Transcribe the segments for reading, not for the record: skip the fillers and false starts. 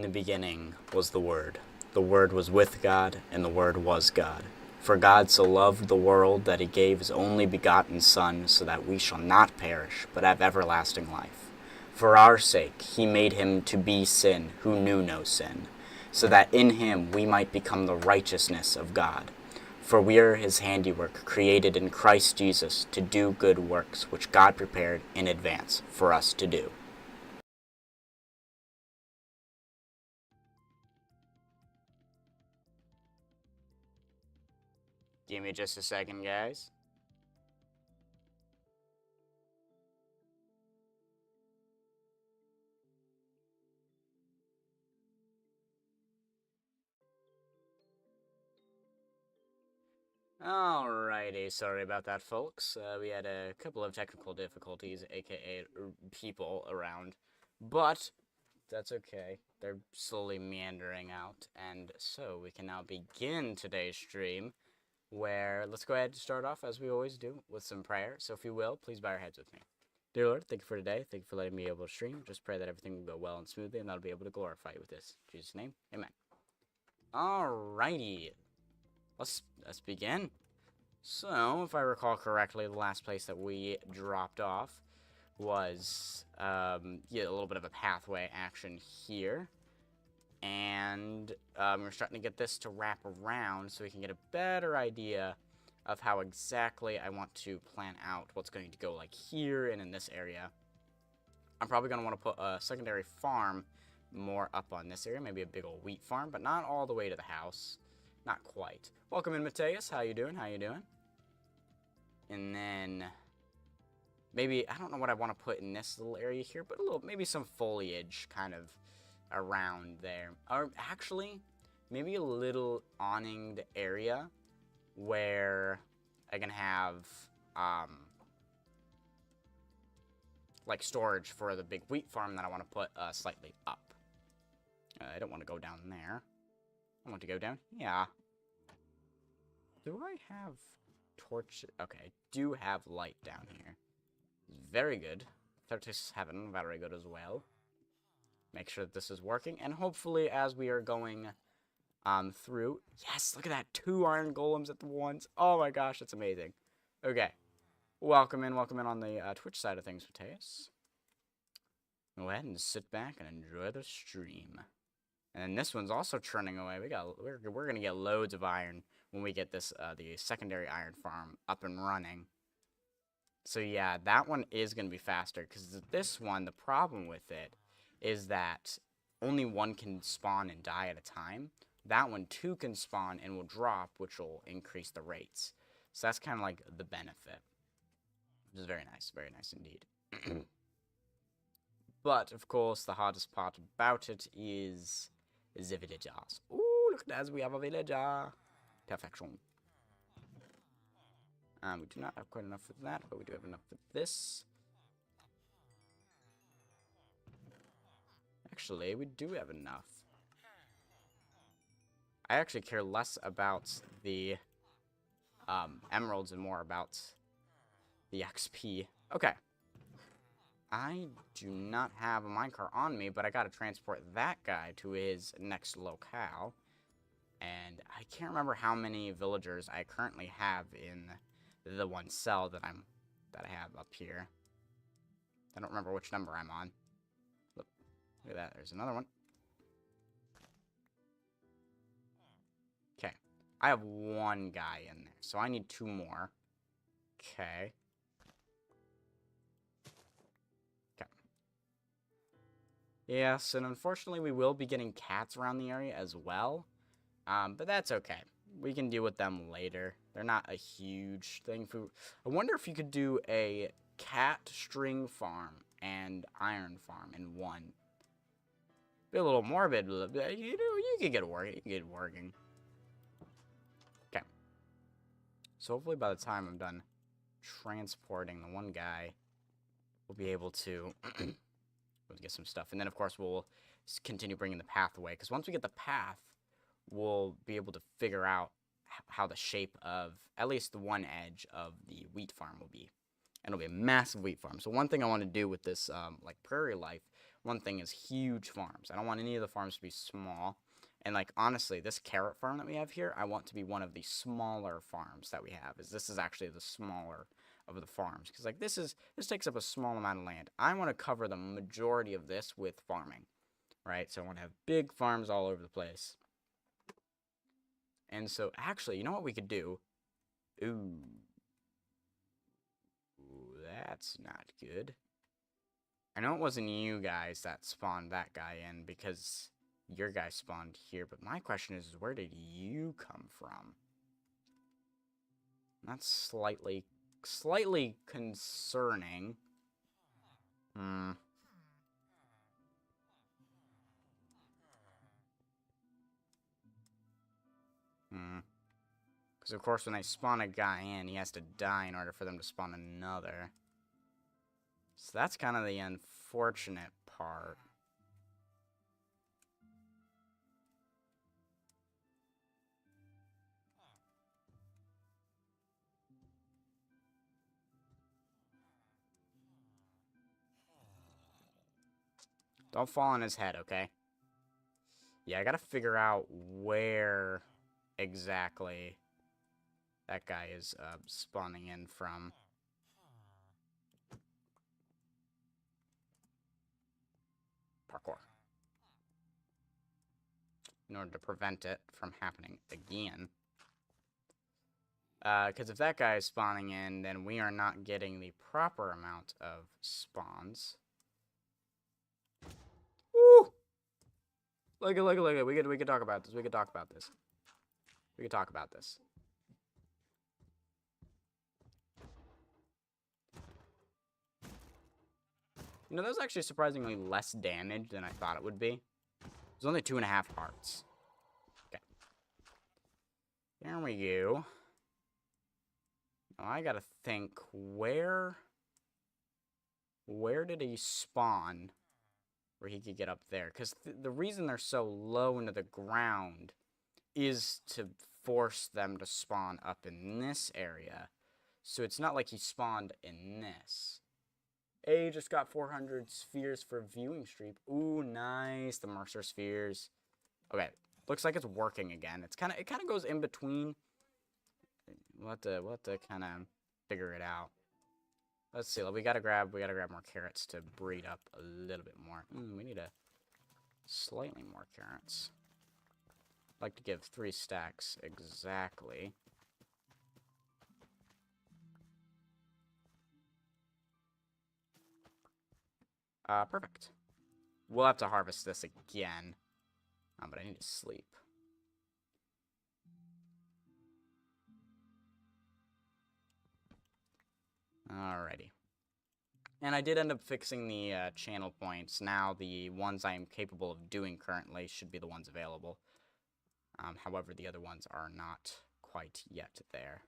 the beginning was the Word. The Word was with God, and the Word was God. For God so loved the world that he gave his only begotten Son, so that we shall not perish, but have everlasting life. For our sake he made him to be sin, who knew no sin, so that in him we might become the righteousness of God. For we are his handiwork, created in Christ Jesus to do good works, which God prepared in advance for us to do. Give me just a second, guys. Alrighty, sorry about that, folks. We had a couple of technical difficulties, aka people around, but that's okay. They're slowly meandering out, and so we can now begin today's stream, where let's go ahead and start off, as we always do, with some prayer. So if you will, please bow your heads with me. Dear Lord, thank you for today. Thank you for letting me be able to stream. Just pray that everything will go well and smoothly, and I'll be able to glorify you with this. In Jesus' name, amen. Alrighty. Let's begin. So, if I recall correctly, the last place that we dropped off was, a little bit of a pathway action here. And, we're starting to get this to wrap around so we can get a better idea of how exactly I want to plan out what's going to go, like, here and in this area. I'm probably going to want to put a secondary farm more up on this area, maybe a big old wheat farm, but not all the way to the house. Not quite. Welcome in, Mateus. How you doing? How you doing? And then maybe, I don't know what I want to put in this little area here, but maybe some foliage kind of around there. Or actually, maybe a little awninged area where I can have, like storage for the big wheat farm that I want to put slightly up. I don't want to go down there. I want to go down here. Do I have torch? Okay, I do have light down here. Very good. 37, very good as well. Make sure that this is working, and hopefully as we are going through... Yes, look at that! 2 iron golems at the once. Oh my gosh, that's amazing. Okay. Welcome in on the Twitch side of things, Mateus. Go ahead and sit back and enjoy the stream. And then this one's also churning away. We're gonna get loads of iron when we get this the secondary iron farm up and running. So yeah, that one is gonna be faster because this one, the problem with it is that only one can spawn and die at a time. That one 2 can spawn and will drop, which will increase the rates. So that's kind of like the benefit, which is very nice indeed. But of course, the hardest part about it is the villagers. Ooh, look at that, we have a villager. Perfection. We do not have quite enough for that, but we do have enough for this. Actually, we do have enough. I actually care less about the emeralds and more about the XP. Okay. I do not have a minecart on me, but I gotta transport that guy to his next locale. And I can't remember how many villagers I currently have in the one cell that I have up here. I don't remember which number I'm on. Look at that, there's another one. Okay. I have 1 guy in there, so I need 2 more. Okay. Yes, and unfortunately we will be getting cats around the area as well. But that's okay. We can deal with them later. They're not a huge thing. I wonder if you could do a cat string farm and iron farm in one. Be a little morbid, but you can get it working. Okay. So hopefully by the time I'm done transporting the one guy, we'll be able to get some stuff. And then, of course, we'll continue bringing the path away. Because once we get the path, we'll be able to figure out how the shape of at least the one edge of the wheat farm will be. And it'll be a massive wheat farm. So one thing I want to do with this, like, prairie life one thing is huge farms. I don't want any of the farms to be small. And, like, honestly, this carrot farm that we have here, I want to be one of the smaller farms that we have. This is actually the smaller of the farms. Because, like, this takes up a small amount of land. I want to cover the majority of this with farming. Right? So I want to have big farms all over the place. And so, actually, you know what we could do? Ooh. Ooh, that's not good. I know it wasn't you guys that spawned that guy in, because your guy spawned here, but my question is, where did you come from? That's slightly concerning. Because, of course, when they spawn a guy in, he has to die in order for them to spawn another. So that's kind of the unfortunate part. Don't fall on his head, okay? Yeah, I gotta figure out where exactly that guy is spawning in from. Parkour. In order to prevent it from happening again. Because if that guy is spawning in, then we are not getting the proper amount of spawns. Woo! Look at. We could talk about this. We could talk about this. We could talk about this. You know, that was actually surprisingly less damage than I thought it would be. It was only 2.5 hearts. Okay. There we go. Now I gotta think, where did he spawn where he could get up there? Because the reason they're so low into the ground is to force them to spawn up in this area. So it's not like he spawned in this. Hey, just got 400 spheres for viewing streak. Ooh, nice. The Mercer spheres. Okay, looks like it's working again. It kind of goes in between. We'll have to kind of figure it out. Let's see. We gotta grab more carrots to breed up a little bit more. We need slightly more carrots. I'd like to give 3 stacks exactly. Perfect. We'll have to harvest this again. But I need to sleep. Alrighty. And I did end up fixing the channel points. Now the ones I am capable of doing currently should be the ones available. However, the other ones are not quite yet there.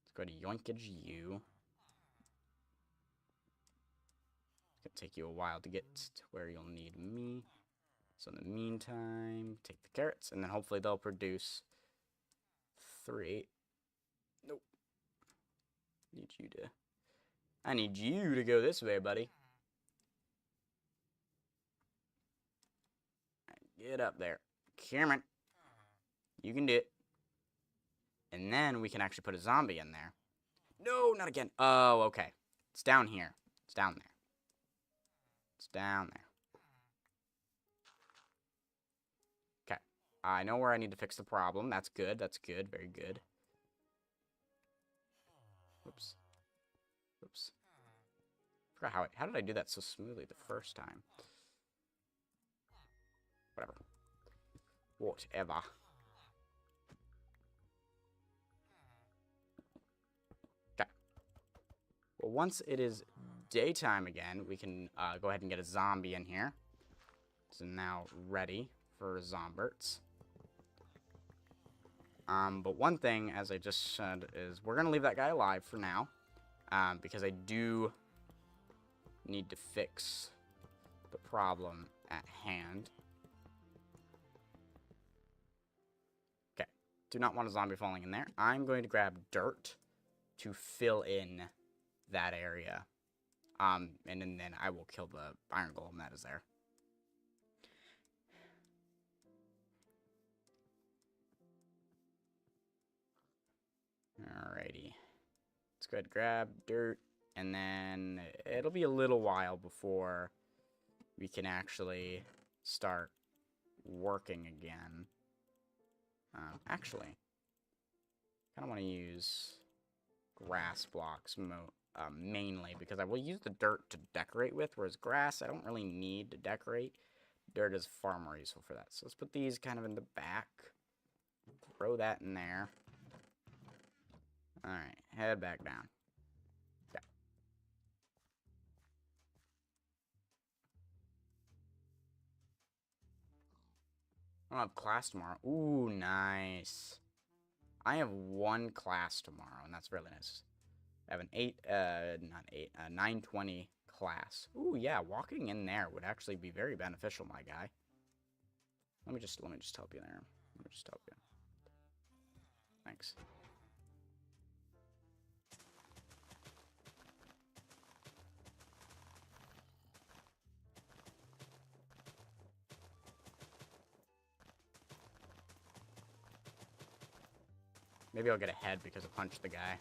Let's go to Yoinkage U. It's going to take you a while to get to where you'll need me. So in the meantime, take the carrots, and then hopefully they'll produce 3. Nope. I need you to go this way, buddy. Get up there. Cameron. You can do it. And then we can actually put a zombie in there. No, not again. Oh, okay. It's down here. It's down there. It's down there. Okay. I know where I need to fix the problem. That's good. That's good. Very good. Whoops. Whoops. I forgot how did I do that so smoothly the first time? Whatever. Whatever. Okay. Well, once it is daytime again, we can go ahead and get a zombie in here. So now ready for zomberts. But one thing, as I just said, is we're going to leave that guy alive for now. Because I do need to fix the problem at hand. Okay. Do not want a zombie falling in there. I'm going to grab dirt to fill in that area. And then I will kill the iron golem that is there. Alrighty. Let's go ahead and grab dirt, and then it'll be a little while before we can actually start working again. Actually, I kind of want to use grass blocks mainly, because I will use the dirt to decorate with, whereas grass I don't really need to decorate. Dirt is far more useful for that. So let's put these kind of in the back. Throw that in there. Alright, head back down. Okay. I don't have class tomorrow. Ooh, nice. I have one class tomorrow, and that's really nice. I have an 9:20 class. Ooh, yeah, walking in there would actually be very beneficial, my guy. Let me just help you there. Let me just help you. Thanks. Maybe I'll get ahead because I punched the guy.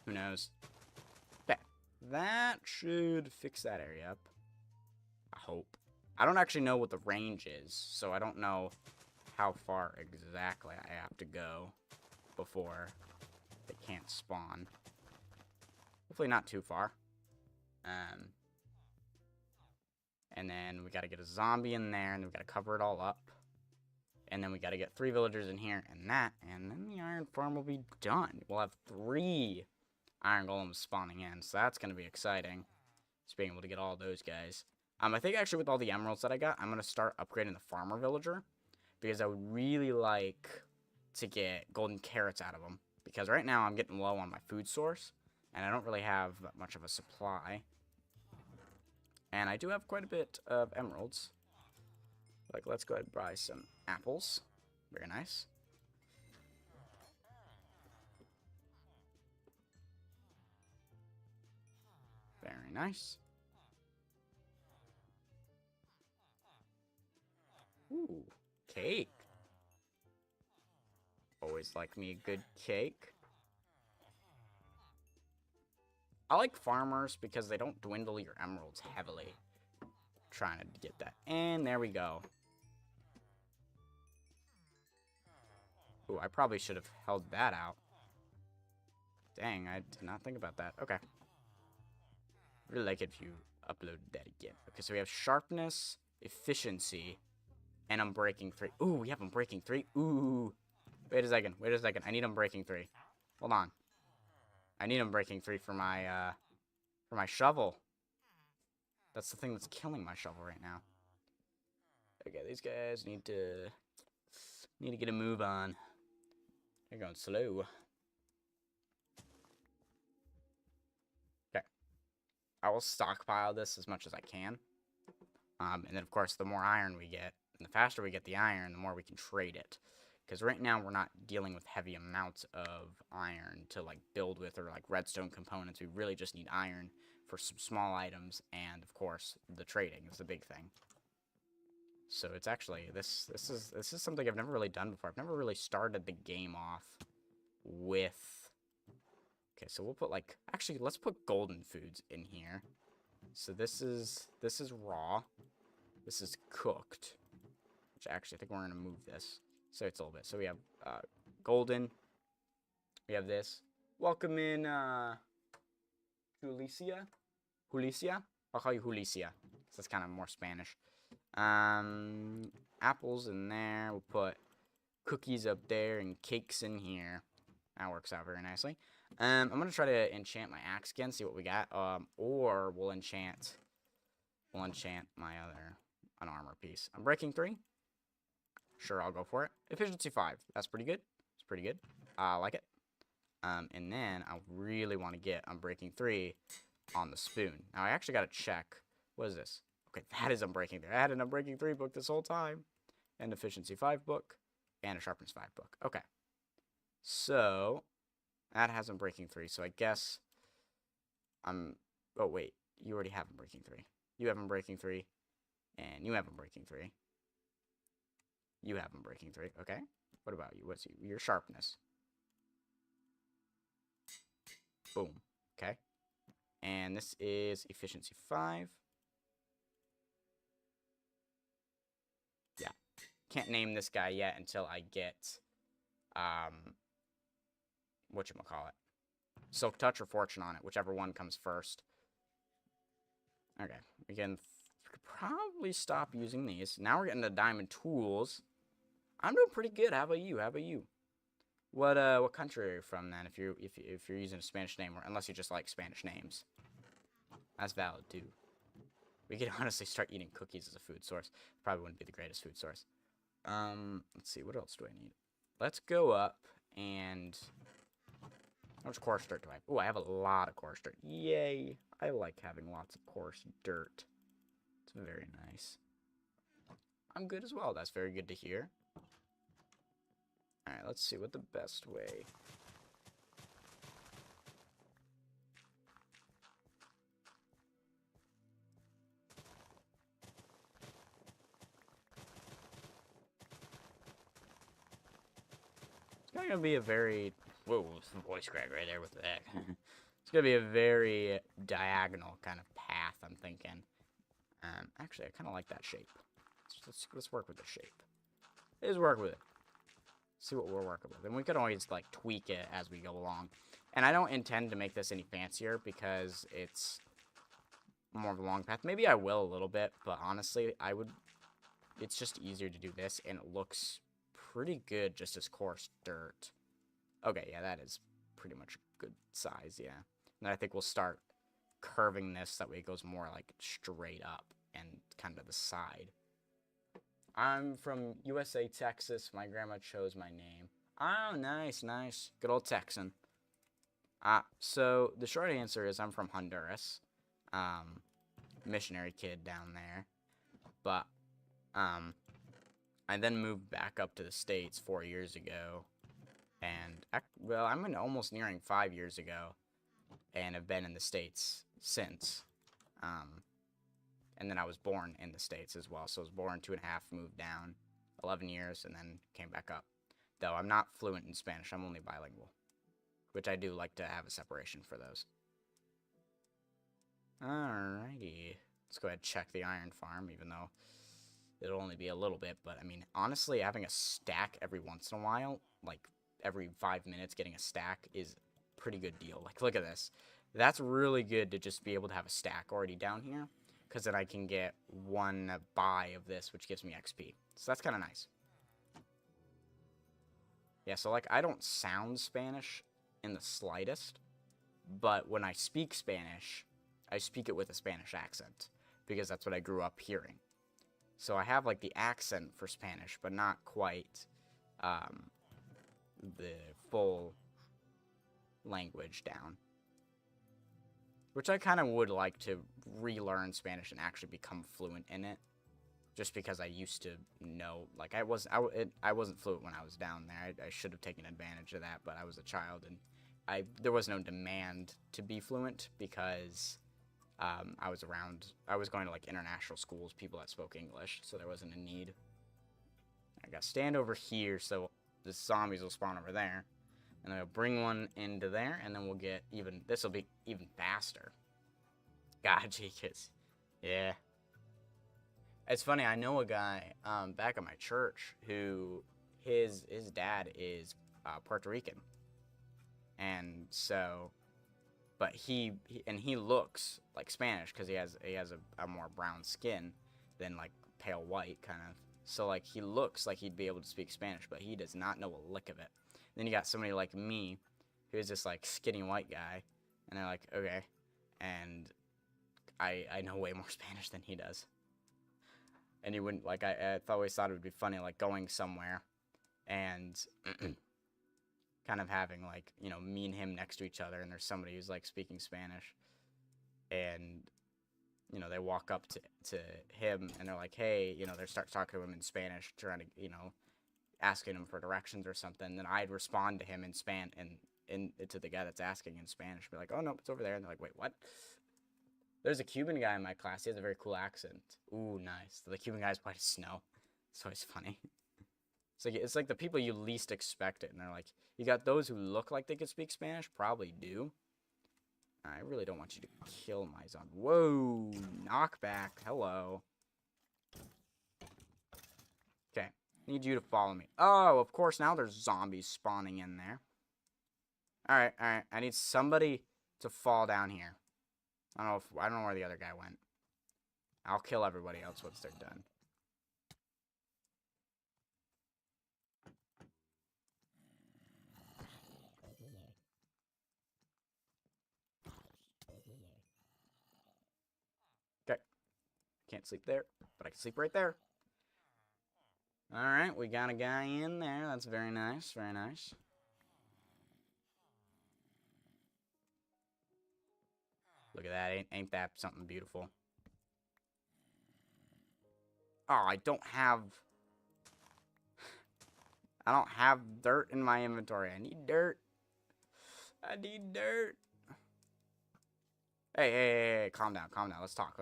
Who knows? Okay. That should fix that area up. I hope. I don't actually know what the range is, so I don't know how far exactly I have to go before they can't spawn. Hopefully not too far. And then we gotta get a zombie in there, and we gotta cover it all up. And then we gotta get 3 villagers in here, and then the iron farm will be done. We'll have 3 iron golems spawning in, so that's gonna be exciting. Just being able to get all those guys. I think actually with all the emeralds that I got, I'm gonna start upgrading the farmer villager, because I would really like to get golden carrots out of them. Because right now I'm getting low on my food source, and I don't really have much of a supply. And I do have quite a bit of emeralds. Like, let's go ahead and buy some apples. Very nice. Very nice. Ooh, cake. Always like me a good cake. I like farmers because they don't dwindle your emeralds heavily. Trying to get that. And there we go. Ooh, I probably should have held that out. Dang, I did not think about that. Okay. Really like it if you uploaded that again. Okay, so we have sharpness, efficiency, and Unbreaking 3. Ooh, we have Unbreaking 3. Ooh. Wait a second. Wait a second. I need Unbreaking 3. Hold on. I need Unbreaking 3 for my shovel. That's the thing that's killing my shovel right now. Okay, these guys need to get a move on. They're going slow. Okay. I will stockpile this as much as I can. And then, of course, the more iron we get, and the faster we get the iron, the more we can trade it. Because right now, we're not dealing with heavy amounts of iron to, like, build with, or, like, redstone components. We really just need iron for some small items, and, of course, the trading is the big thing. So it's actually, this is something I've never really done before. I've never really started the game off with... Okay, so we'll put, like... Actually, let's put golden foods in here. So this is raw. This is cooked. Which actually, I think we're going to move this. So it's a little bit. So we have golden. We have this. Welcome in Julicia. Julicia? I'll call you Julicia. So that's kind of more Spanish. Apples in there. We'll put cookies up there and cakes in here. That works out very nicely. I'm going to try to enchant my axe again, see what we got. Or we'll enchant my an armor piece. I'm breaking 3. Sure, I'll go for it. Efficiency 5. That's pretty good. It's pretty good. I like it. And then I really want to get Unbreaking 3 on the spoon. Now, I actually got to check. What is this? Okay, that is Unbreaking 3. I had an Unbreaking 3 book this whole time. An Efficiency 5 book. And a Sharpness 5 book. Okay. So, that has Unbreaking 3. So, I guess oh, wait. You already have Unbreaking 3. You have Unbreaking 3. And you have Unbreaking 3. You have Unbreaking 3. Okay. What about you? What's your sharpness? Boom. Okay. And this is efficiency 5. Yeah. Can't name this guy yet until I get, whatchamacallit. Silk Touch or Fortune on it, whichever one comes first. Okay. We can probably stop using these. Now we're getting the diamond tools. I'm doing pretty good. How about you? How about you? What country are you from then? If you're using a Spanish name, or unless you just like Spanish names, that's valid too. We could honestly start eating cookies as a food source. Probably wouldn't be the greatest food source. Let's see. What else do I need? Let's go up and how much coarse dirt do I have? Oh, I have a lot of coarse dirt. Yay! I like having lots of coarse dirt. It's very nice. I'm good as well. That's very good to hear. Alright, let's see what the best way. It's going to be a very... Whoa, some voice crack right there. What the heck? It's going to be a very diagonal kind of path, I'm thinking. Actually, I kind of like that shape. Let's work with the shape. Let's work with it. See what we're working with. And we can always, like, tweak it as we go along. And I don't intend to make this any fancier because it's more of a long path. Maybe I will a little bit, but honestly, it's just easier to do this, and it looks pretty good just as coarse dirt. Okay, yeah, that is pretty much a good size, yeah. And I think we'll start curving this, that way it goes more, like, straight up and kind of the side. I'm from USA, Texas. My grandma chose my name. Oh, nice, nice. Good old Texan. So the short answer is I'm from Honduras. Missionary kid down there. But, I then moved back up to the States 4 years ago. And, well, I'm almost nearing 5 years ago. And have been in the States since. And then I was born in the States as well. So I was born 2.5, moved down 11 years, and then came back up. Though I'm not fluent in Spanish. I'm only bilingual. Which I do like to have a separation for those. Alrighty. Let's go ahead and check the iron farm, even though it'll only be a little bit. But, I mean, honestly, having a stack every once in a while, like every 5 minutes getting a stack is a pretty good deal. Like, look at this. That's really good to just be able to have a stack already down here. Because then I can get one buy of this, which gives me XP. So that's kind of nice. Yeah, so, like, I don't sound Spanish in the slightest. But when I speak Spanish, I speak it with a Spanish accent. Because that's what I grew up hearing. So I have, like, the accent for Spanish, but not quite the full language down. Which I kind of would like to relearn Spanish and actually become fluent in it. Just because I used to know, like, I wasn't fluent when I was down there. I should have taken advantage of that, but I was a child, and there was no demand to be fluent because I was going to, like, international schools, people that spoke English, so there wasn't a need. I gotta stand over here so the zombies will spawn over there. And then I'll bring one into there, and then we'll get even... This will be even faster. God, Jeekins. Yeah. It's funny, I know a guy back at my church who... His dad is Puerto Rican. And so... But he looks like Spanish, because he has a more brown skin than, like, pale white, kind of. So, like, he looks like he'd be able to speak Spanish, but he does not know a lick of it. Then you got somebody like me, who's this, like, skinny white guy, and they're like, okay, and I know way more Spanish than he does. And he wouldn't, like, I always thought it would be funny, like, going somewhere, and kind of having, like, you know, me and him next to each other, and there's somebody who's, like, speaking Spanish, and, you know, they walk up to him, and they're like, hey, you know, they start talking to him in Spanish, trying to, you know, asking him for directions or something, then I'd respond to him in to the guy that's asking in Spanish, be like, oh, no, it's over there, and they're like, wait, what? There's a Cuban guy in my class. He has a very cool accent. Ooh, nice. The Cuban guy's white as snow. It's always funny. It's like the people you least expect it, and they're like, you got those who look like they could speak Spanish, probably do. I really don't want you to kill my zombie. Whoa, knockback. Hello. Okay, need you to follow me. Oh, of course, now there's zombies spawning in there. Alright, alright. I need somebody to fall down here. I don't know where the other guy went. I'll kill everybody else once they're done. Okay. Can't sleep there, but I can sleep right there. Alright, we got a guy in there. That's very nice, very nice. Look at that. Ain't that something beautiful? Oh, I don't have dirt in my inventory. I need dirt. I need dirt. Hey, calm down, calm down. Let's talk.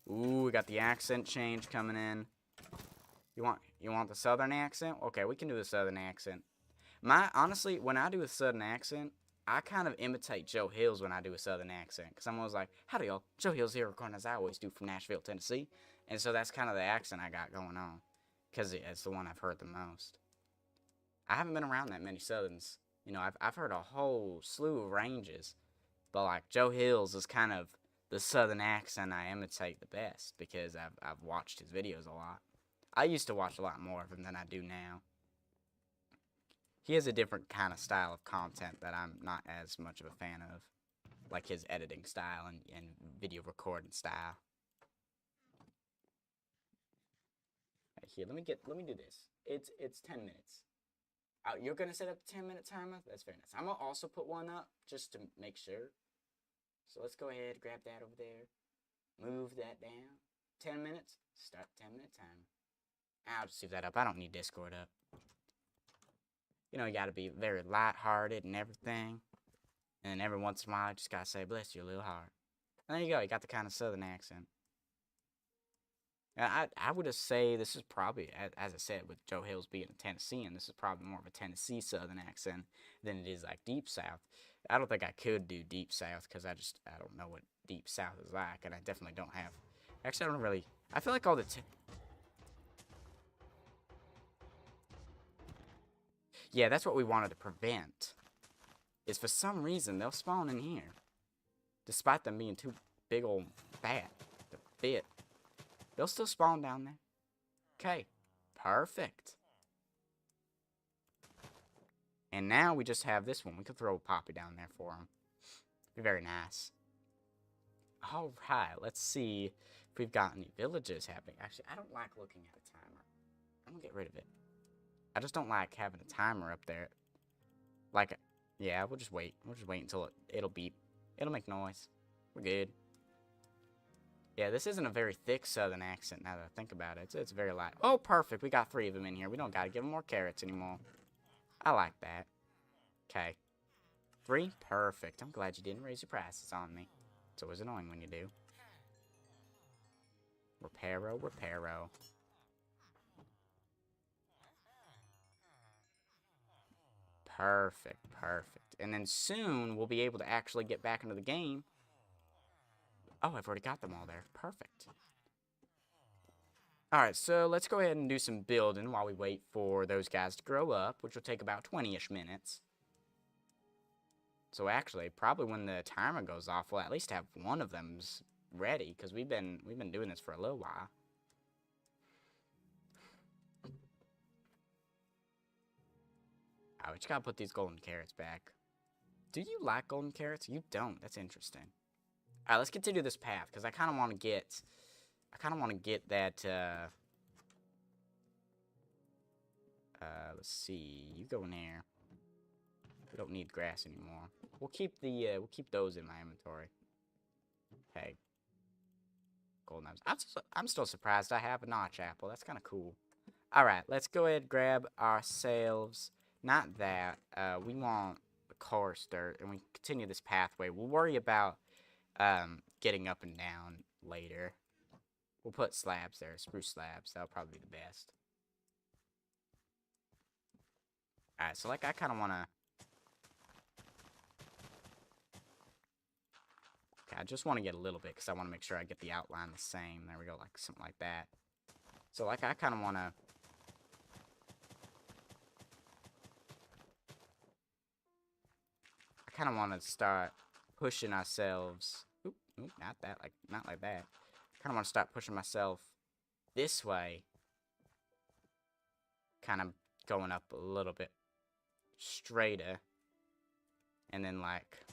Ooh, we got the accent change coming in. You want the southern accent? Okay, we can do the southern accent. Honestly, when I do a southern accent, I kind of imitate Joe Hills when I do a southern accent. Because I'm always like, howdy y'all, Joe Hills here, recording as I always do from Nashville, Tennessee. And so that's kind of the accent I got going on. Because it's the one I've heard the most. I haven't been around that many southerns. You know, I've heard a whole slew of ranges. But like Joe Hills is kind of the southern accent I imitate the best. Because I've watched his videos a lot. I used to watch a lot more of him than I do now. He has a different kind of style of content that I'm not as much of a fan of. Like his editing style and video recording style. Right here, let me do this. It's 10 minutes. You're gonna set up a 10-minute timer? That's very nice. I'm gonna also put one up just to make sure. So let's go ahead, grab that over there. Move that down. 10 minutes. Start 10-minute timer. I'll just leave that up. I don't need Discord up. You know, you gotta be very lighthearted and everything. And every once in a while, I just gotta say, bless your little heart. And there you go. You got the kind of southern accent. I would just say this is probably, as I said, with Joe Hills being a Tennessean, this is probably more of a Tennessee southern accent than it is like deep south. I don't think I could do deep south because I don't know what deep south is like, and I definitely don't have. Actually, I don't really. I feel like all the. Yeah, that's what we wanted to prevent. Is for some reason they'll spawn in here, despite them being too big old fat to fit. They'll still spawn down there. Okay, perfect. And now we just have this one. We could throw a poppy down there for him. Be very nice. All right, let's see if we've got any villages happening. Actually, I don't like looking at a timer. I'm gonna get rid of it. I just don't like having a timer up there. Like, yeah, we'll just wait. We'll just wait until it'll beep. It'll make noise. We're good. Yeah, this isn't a very thick southern accent now that I think about it. It's very light. Oh, perfect. We got 3 of them in here. We don't got to give them more carrots anymore. I like that. Okay. 3? Perfect. I'm glad you didn't raise your prices on me. It's always annoying when you do. Reparo, reparo. Perfect, perfect. And then soon we'll be able to actually get back into the game. Oh, I've already got them all there. Perfect. Alright, so let's go ahead and do some building while we wait for those guys to grow up, which will take about 20-ish minutes. So actually, probably when the timer goes off, we'll at least have one of them's ready, because we've been doing this for a little while. Oh, we just gotta put these golden carrots back. Do you like golden carrots? You don't. That's interesting. Alright, let's continue this path, because I kind of want to get... that, let's see. You go in there. We don't need grass anymore. We'll keep those in my inventory. Okay. Golden apples. I'm still surprised I have a notch apple. That's kind of cool. Alright, let's go ahead and grab ourselves... Not that. We want the coarse dirt, and we continue this pathway. We'll worry about getting up and down later. We'll put slabs there, spruce slabs. That'll probably be the best. Alright, so like I kind of want to... Okay, I just want to get a little bit because I want to make sure I get the outline the same. There we go, like something like that. So like I kind of want to... I kind of want to start pushing ourselves... Oop, not like that. I kind of want to start pushing myself this way. Kind of going up a little bit straighter. And then like...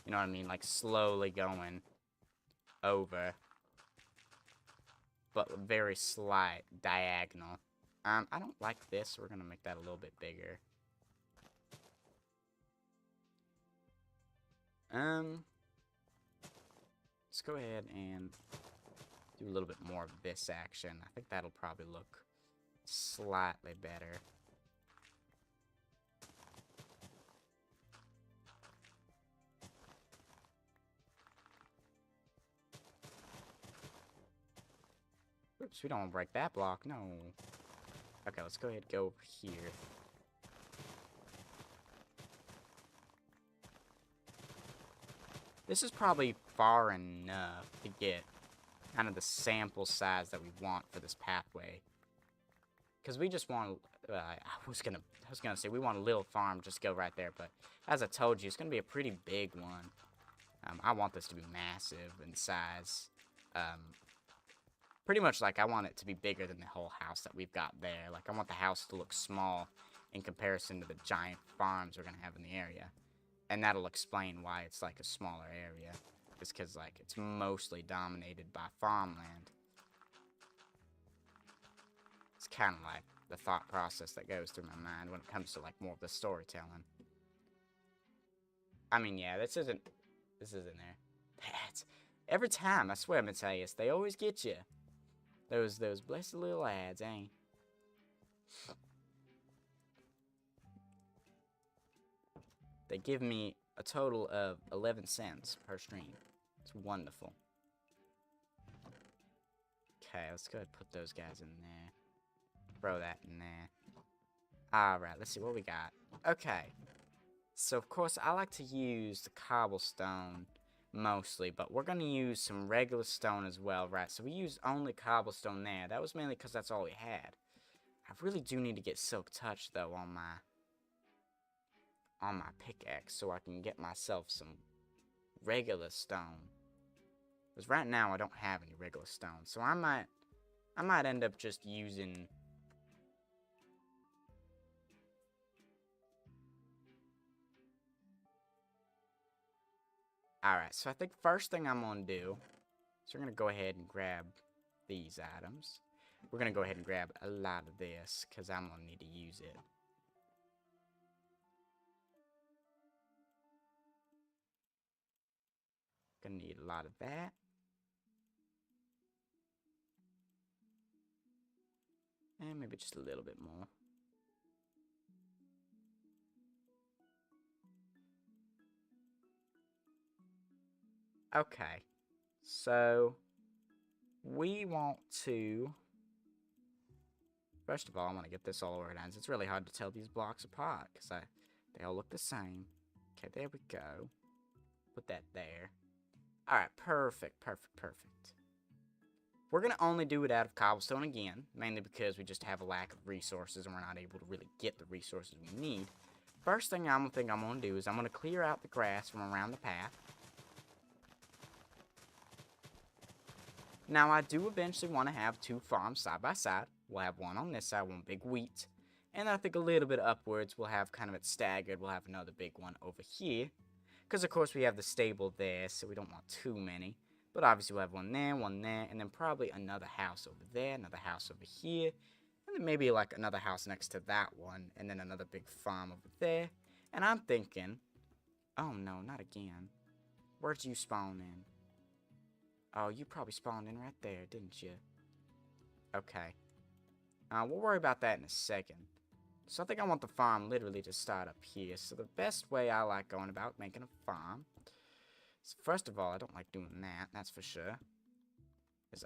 You know what I mean? Like slowly going over. But very slight diagonal. I don't like this, so we're going to make that a little bit bigger. Let's go ahead and do a little bit more of this action. I think that'll probably look slightly better. Oops, we don't want to break that block, no. Okay, let's go ahead and go over here. This is probably far enough to get kind of the sample size that we want for this pathway. Because we just want, I was gonna say we want a little farm just go right there, but as I told you, it's gonna be a pretty big one. I want this to be massive in size. Pretty much like I want it to be bigger than the whole house that we've got there. Like I want the house to look small in comparison to the giant farms we're gonna have in the area. And that'll explain why it's like a smaller area. It's because like it's mostly dominated by farmland. It's kind of like the thought process that goes through my mind when it comes to like more of the storytelling. I mean, yeah, this isn't there. That's every time, I swear, Matthias, they always get you. Those blessed little ads, eh? They give me a total of 11 cents per stream. It's wonderful. Okay, let's go ahead and put those guys in there. Throw that in there. Alright, let's see what we got. Okay. So, of course, I like to use the cobblestone mostly, but we're going to use some regular stone as well, right? So we used only cobblestone there. That was mainly because that's all we had. I really do need to get silk touch, though, on my pickaxe so I can get myself some regular stone. Because right now I don't have any regular stone. So I might end up just using... Alright, so I think first thing I'm going to do is we're going to go ahead and grab these items. We're going to go ahead and grab a lot of this because I'm going to need to use it. Gonna need a lot of that. And maybe just a little bit more. Okay. So we want to... First of all, I want to get this all organized. It's really hard to tell these blocks apart because they all look the same. Okay, there we go. Put that there. Alright, perfect. We're going to only do it out of cobblestone again, mainly because we just have a lack of resources and we're not able to really get the resources we need. First thing I'm going to do is I'm going to clear out the grass from around the path. Now, I do eventually want to have two farms side by side. We'll have one on this side, one big wheat. And I think a little bit upwards, we'll have kind of it staggered. We'll have another big one over here. Because, of course, we have the stable there, so we don't want too many. But obviously, we'll have one there, and then probably another house over there, another house over here. And then maybe, like, another house next to that one, and then another big farm over there. And I'm thinking, oh, no, not again. Where'd you spawn in? Oh, you probably spawned in right there, didn't you? Okay. We'll worry about that in a second. So I think I want the farm literally to start up here. So the best way I like going about making a farm. So first of all, I don't like doing that. That's for sure. Is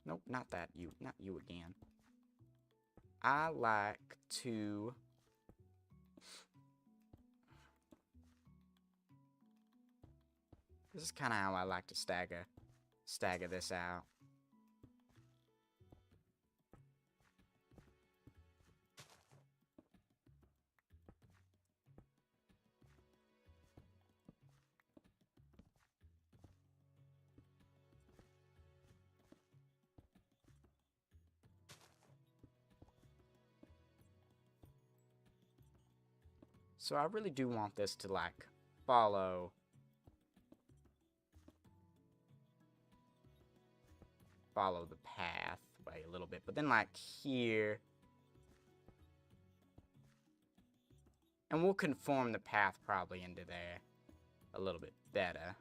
nope, not that. Not you again. I like to... This is kind of how I like to stagger this out. So I really do want this to, like, follow the pathway a little bit. But then, like, here... And we'll conform the path probably into there a little bit better.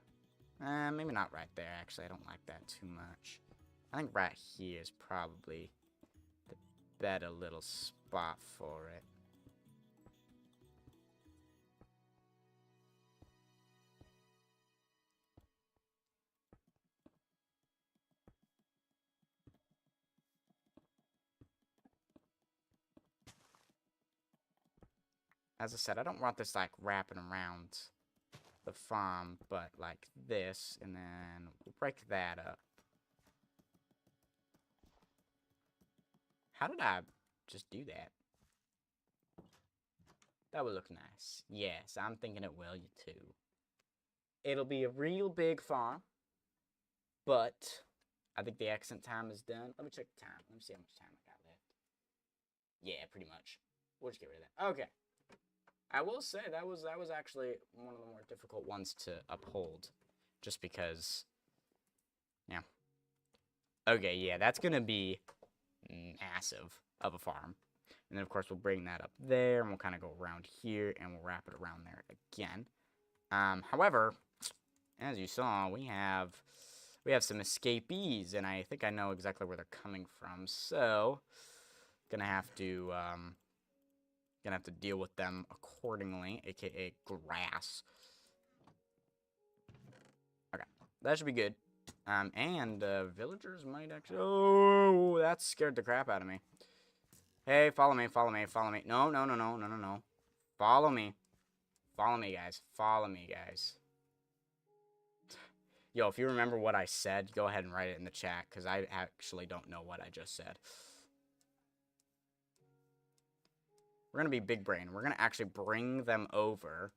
Maybe not right there, actually. I don't like that too much. I think right here is probably the better little spot for it. As I said, I don't want this, like, wrapping around the farm, but like this, and then we'll break that up. How did I just do that? That would look nice. Yes, I'm thinking it will, you too. It'll be a real big farm, but I think the accent time is done. Let me check the time. Let me see how much time I got left. Yeah, pretty much. We'll just get rid of that. Okay. I will say that was actually one of the more difficult ones to uphold, just because, yeah. Okay, yeah, that's gonna be massive of a farm, and then of course we'll bring that up there, and we'll kind of go around here, and we'll wrap it around there again. However, as you saw, we have some escapees, and I think I know exactly where they're coming from. So, gonna have to deal with them accordingly, aka grass. Okay, that should be good. And villagers might actually... Oh, that scared the crap out of me. Hey, follow me, follow me, follow me. No, no, no, no, no, no, no. Follow me. Follow me, guys. Follow me, guys. Yo, if you remember what I said, go ahead and write it in the chat, because I actually don't know what I just said. We're going to be big brain. We're going to actually bring them over.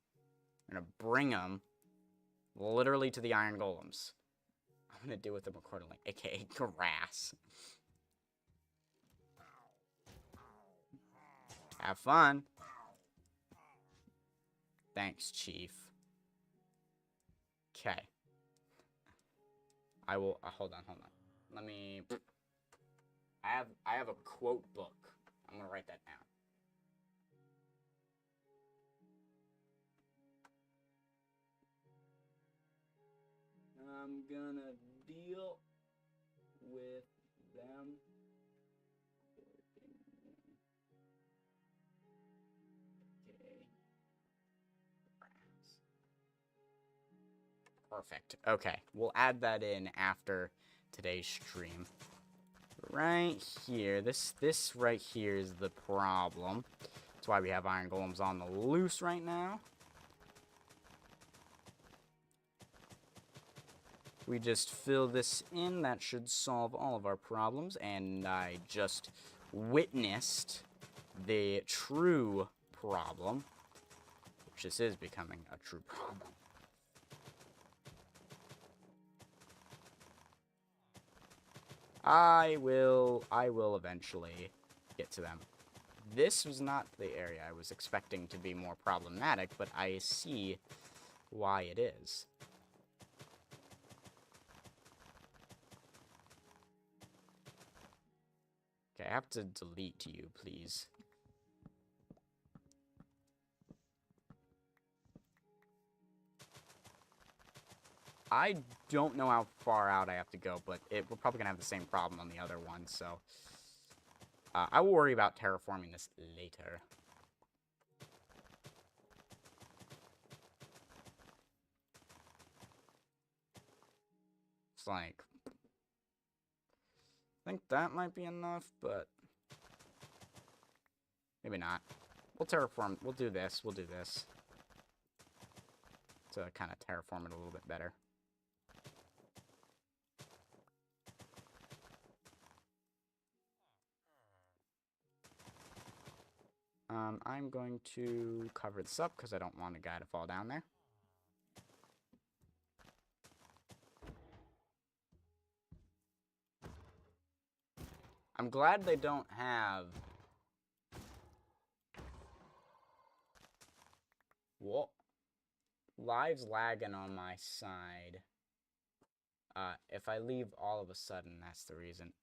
We're going to bring them literally to the iron golems. I'm going to deal with them accordingly, aka grass. Have fun. Thanks, Chief. Okay. I will... hold on. Let me... I have a quote book. I'm going to write that down. I'm gonna deal with them. Okay. Perfect. Okay, we'll add that in after today's stream. Right here, this right here is the problem. That's why we have iron golems on the loose right now. We just fill this in. That should solve all of our problems. And I just witnessed the true problem, which this is becoming a true problem. I will eventually get to them. This was not the area I was expecting to be more problematic, but I see why it is. Okay, I have to delete you, please. I don't know how far out I have to go, but we're probably going to have the same problem on the other one, so... I will worry about terraforming this later. It's like... I think that might be enough, but... maybe not. We'll terraform. We'll do this. We'll do this. To kind of terraform it a little bit better. I'm going to cover this up because I don't want a guy to fall down there. I'm glad they don't have... What? Live's lagging on my side. If I leave all of a sudden, that's the reason.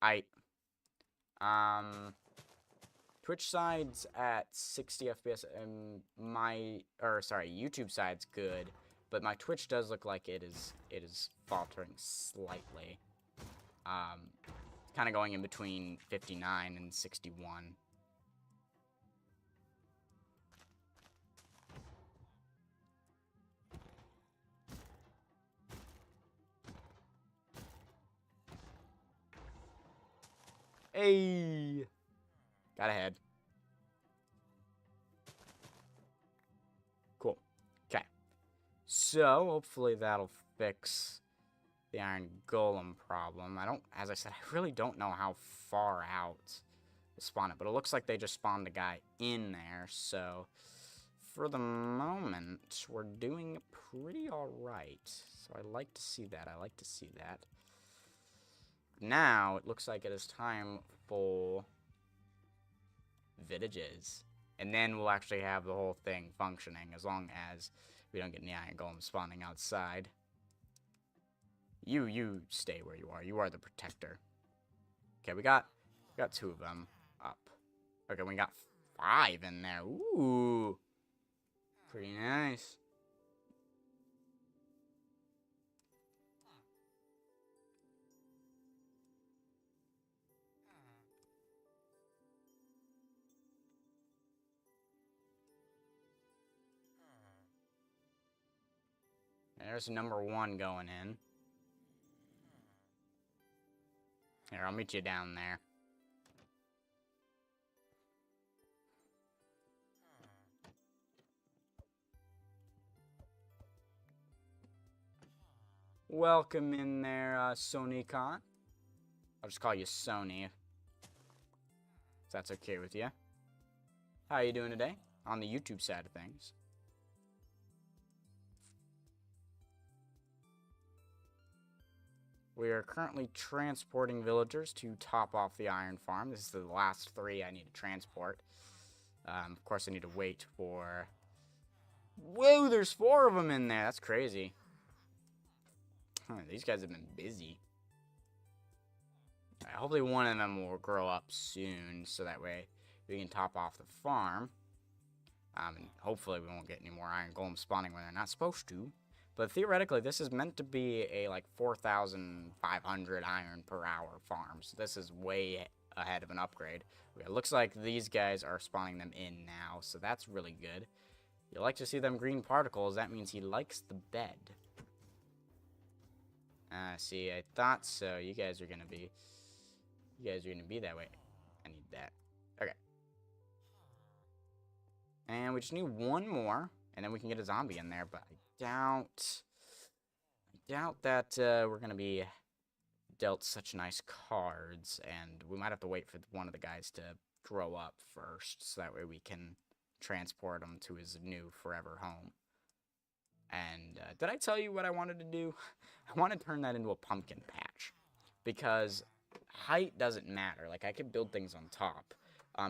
Twitch side's at 60 FPS, and YouTube side's good, but my Twitch does look like it is faltering slightly. Kind of going in between 59 and 61. Hey! Got ahead. Cool. Okay. So, hopefully that'll fix the iron golem problem. As I said, I really don't know how far out to spawn it, but it looks like they just spawned a guy in there, so for the moment, we're doing pretty alright. So I like to see that. I like to see that. Now, it looks like it is time for villages. And then we'll actually have the whole thing functioning, as long as we don't get any iron golem spawning outside. You stay where you are. You are the protector. Okay, we got 2 of them up. Okay, we got 5 in there. Ooh. Pretty nice. There's number 1 going in. Here, I'll meet you down there. Welcome in there, SonyCon. I'll just call you Sony, if that's okay with you. How you doing today? On the YouTube side of things. We are currently transporting villagers to top off the iron farm. This is the last 3 I need to transport. Of course, I need to wait for... Whoa, there's 4 of them in there. That's crazy. These guys have been busy. Right, hopefully one of them will grow up soon, so that way we can top off the farm. And hopefully we won't get any more iron golems spawning when they're not supposed to. But theoretically, this is meant to be a, like, 4,500 iron per hour farm. So this is way ahead of an upgrade. It looks like these guys are spawning them in now, so that's really good. You like to see them green particles. That means he likes the bed. See, I thought so. You guys are gonna be that way. I need that. Okay. And we just need 1 more, and then we can get a zombie in there, but I doubt that we're gonna be dealt such nice cards, and we might have to wait for one of the guys to grow up first, so that way we can transport him to his new forever home. And did I tell you what I wanted to do? I want to turn that into a pumpkin patch, because height doesn't matter. Like, I could build things on top,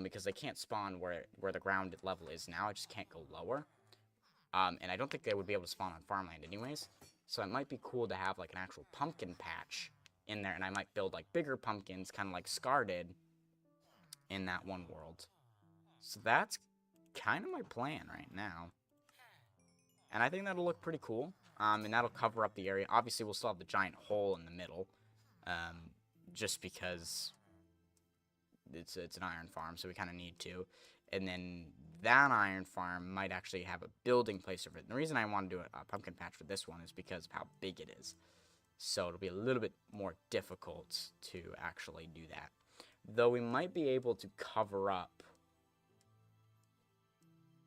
because they can't spawn where the ground level is now. I just can't go lower. And I don't think they would be able to spawn on farmland anyways. So it might be cool to have, like, an actual pumpkin patch in there. And I might build, like, bigger pumpkins, kind of like Scar did in that one world. So that's kind of my plan right now. And I think that'll look pretty cool. And that'll cover up the area. Obviously, we'll still have the giant hole in the middle. Just because it's an iron farm, so we kind of need to. And then that iron farm might actually have a building place over it. And the reason I want to do a pumpkin patch for this one is because of how big it is. So it'll be a little bit more difficult to actually do that. Though we might be able to cover up.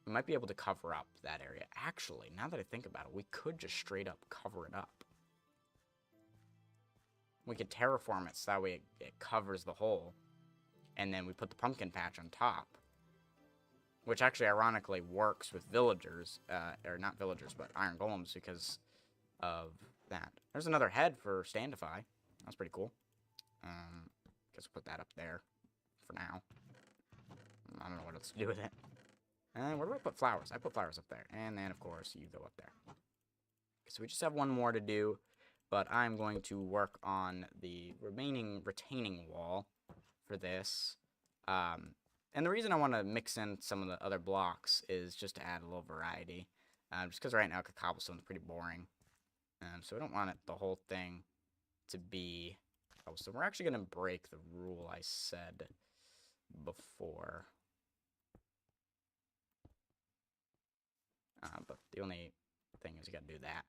We might be able to cover up that area. Actually, now that I think about it, we could just straight up cover it up. We could terraform it so that way it covers the hole. And then we put the pumpkin patch on top. Which actually ironically works with villagers. Or not villagers, but iron golems because of that. There's another head for Standify. That's pretty cool. Guess we'll put that up there for now. I don't know what else to do with it. Where do I put flowers? I put flowers up there. And then, of course, you go up there. So we just have one more to do. But I'm going to work on the remaining retaining wall for this. And the reason I want to mix in some of the other blocks is just to add a little variety. Just because right now cobblestone is pretty boring. So I don't want the whole thing to be cobblestone. We're actually going to break the rule I said before. But the only thing is you got to do that.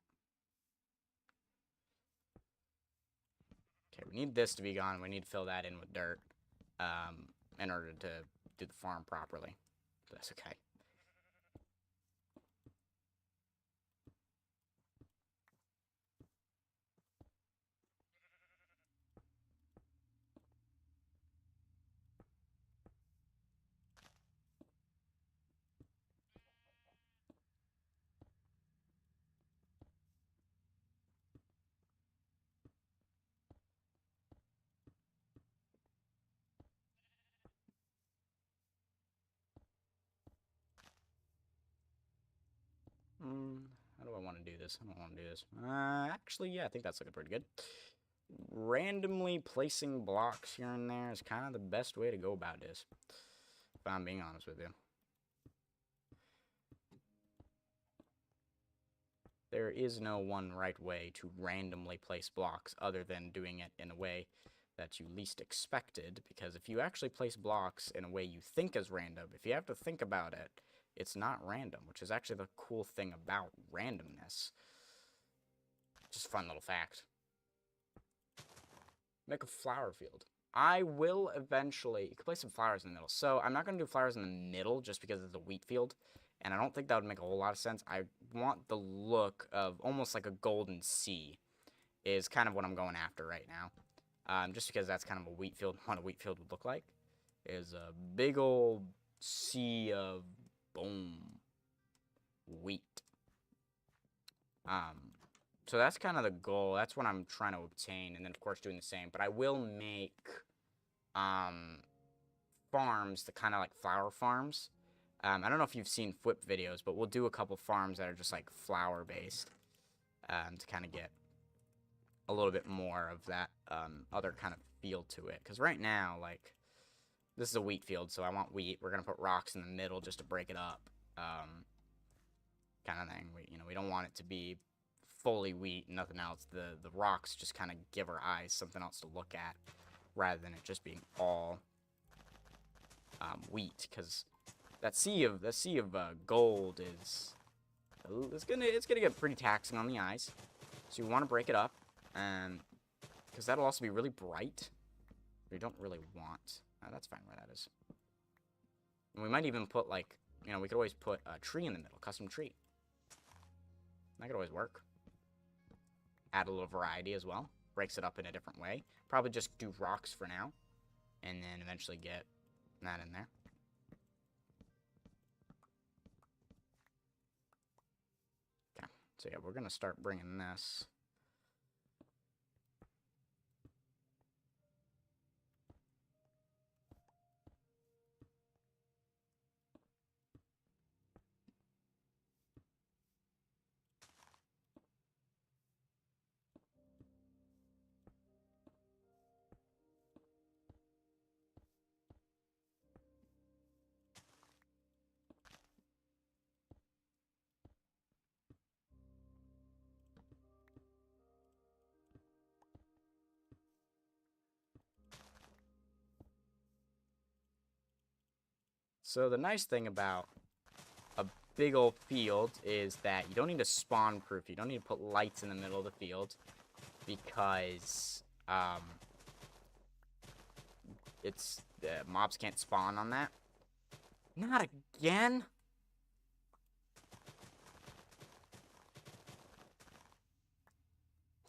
Okay, we need this to be gone. We need to fill that in with dirt in order to do the farm properly. But that's okay. How do I want to do this? I don't want to do this. Actually, yeah, I think that's looking pretty good. Randomly placing blocks here and there is kind of the best way to go about this, if I'm being honest with you. There is no one right way to randomly place blocks other than doing it in a way that you least expected, because if you actually place blocks in a way you think is random, if you have to think about it, it's not random, which is actually the cool thing about randomness. Just a fun little fact. Make a flower field. I will eventually... You can place some flowers in the middle. So, I'm not going to do flowers in the middle just because it's a wheat field. And I don't think that would make a whole lot of sense. I want the look of almost like a golden sea. Is kind of what I'm going after right now. Just because that's kind of a wheat field. What a wheat field would look like. Is a big old sea of... Boom. Wheat. So that's kind of the goal. That's what I'm trying to obtain. And then, of course, doing the same. But I will make farms, the kind of like flower farms. I don't know if you've seen Flip videos, but we'll do a couple farms that are just like flower-based to kind of get a little bit more of that other kind of feel to it. Because right now, like... This is a wheat field, so I want wheat. We're going to put rocks in the middle just to break it up. Kind of thing. We don't want it to be fully wheat and nothing else. The rocks just kind of give our eyes something else to look at rather than it just being all wheat. Because that sea of gold is... It's gonna get pretty taxing on the eyes. So you want to break it up. Because that'll also be really bright. We don't really want... that's fine where that is. And we might even put, like, we could always put a tree in the middle. Custom tree. That could always work. Add a little variety as well. Breaks it up in a different way. Probably just do rocks for now. And then eventually get that in there. Okay. So, yeah, we're going to start bringing this... So the nice thing about a big old field is that you don't need to spawn proof. You don't need to put lights in the middle of the field because it's mobs can't spawn on that. Not again.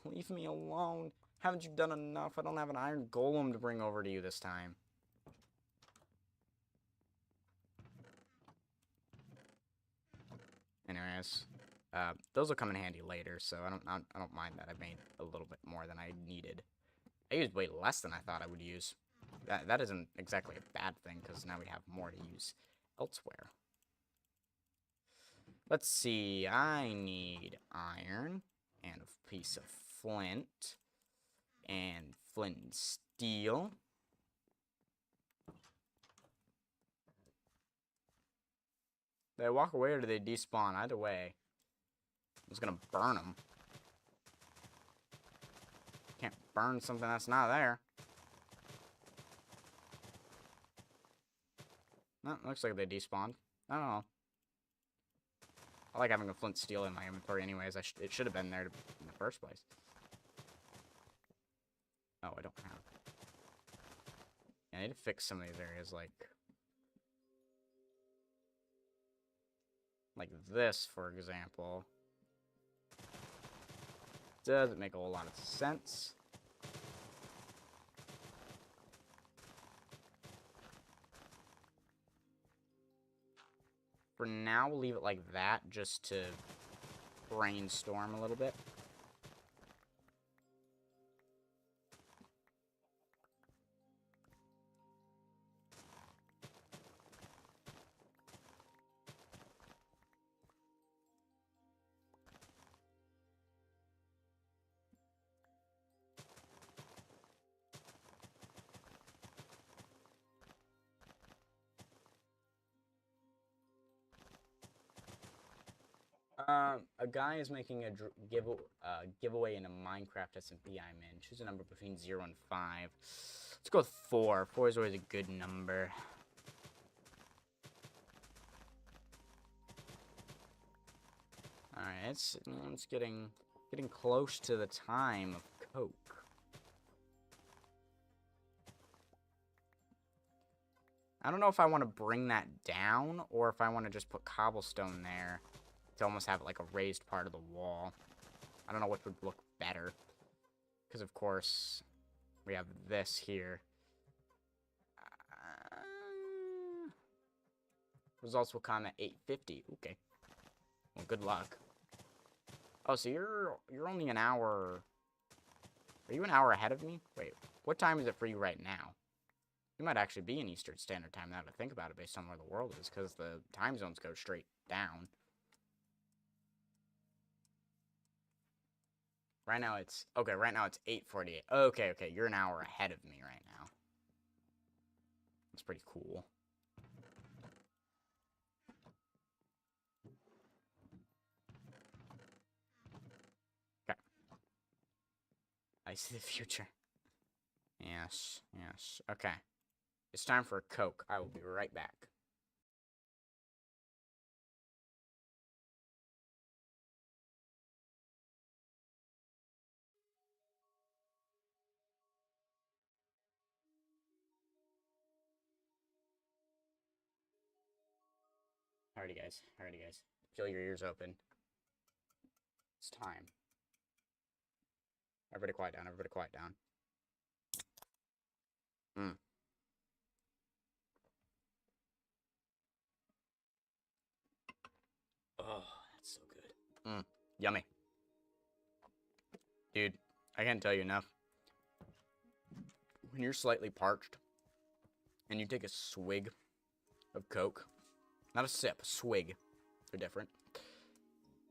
Leave me alone. Haven't you done enough? I don't have an iron golem to bring over to you this time. Anyways, those will come in handy later, so I don't mind that. I made a little bit more than I needed. I used way less than I thought I would use. That isn't exactly a bad thing, because now we have more to use elsewhere. Let's see. I need iron and a piece of flint and flint and steel. Do they walk away or do they despawn? Either way, I'm just gonna burn them. Can't burn something that's not there. No, looks like they despawned. I don't know. I like having a flint steel in my inventory anyways. It should have been there in the first place. Oh, I don't have. Yeah, I need to fix some of these areas like this, for example. Doesn't make a whole lot of sense. For now, we'll leave it like that just to brainstorm a little bit. A guy is making a giveaway in a Minecraft SMP I'm in. Choose a number between 0 and 5. Let's go with 4. 4 is always a good number. Alright, it's getting close to the time of Coke. I don't know if I want to bring that down or if I want to just put cobblestone there to almost have like a raised part of the wall. I don't know which would look better. Because, of course, we have this here. Results will come at 8:50. Okay. Well, good luck. Oh, so you're only an hour... Are you an hour ahead of me? Wait, what time is it for you right now? You might actually be in Eastern Standard Time now to think about it based on where the world is, because the time zones go straight down. Right now it's... Okay, right now it's 8:48. Okay, you're an hour ahead of me right now. That's pretty cool. Okay. I see the future. Yes. Okay. It's time for a Coke. I will be right back. Alrighty, guys. Peel your ears open. It's time. Everybody quiet down. Oh, that's so good. Yummy. Dude, I can't tell you enough. When you're slightly parched, and you take a swig of Coke, not a sip, a swig, they're different,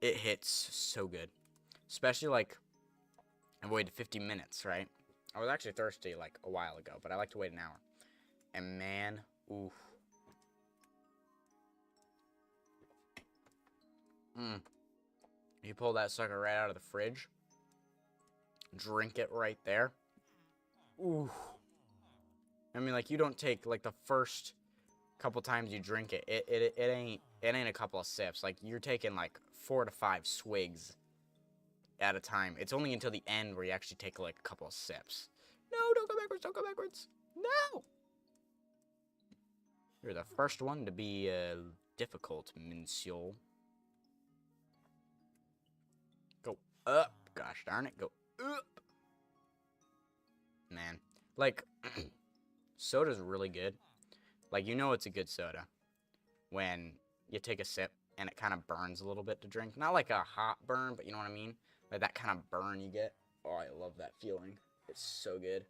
it hits so good. Especially, like, I've waited 50 minutes, right? I was actually thirsty, like, a while ago, but I like to wait an hour. And man, oof. You pull that sucker right out of the fridge, drink it right there. Ooh. I mean, like, you don't take, like, the first couple times you drink it, it ain't a couple of sips. Like, you're taking like 4 to 5 swigs at a time. It's only until the end where you actually take like a couple of sips. No, don't go backwards, don't go backwards. No! You're the first one to be difficult, monsieur. Go up. Gosh darn it, go up. Man, like, soda's really good. Like, you know it's a good soda when you take a sip and it kind of burns a little bit to drink. Not like a hot burn, but you know what I mean? Like that kind of burn you get. Oh, I love that feeling. It's so good.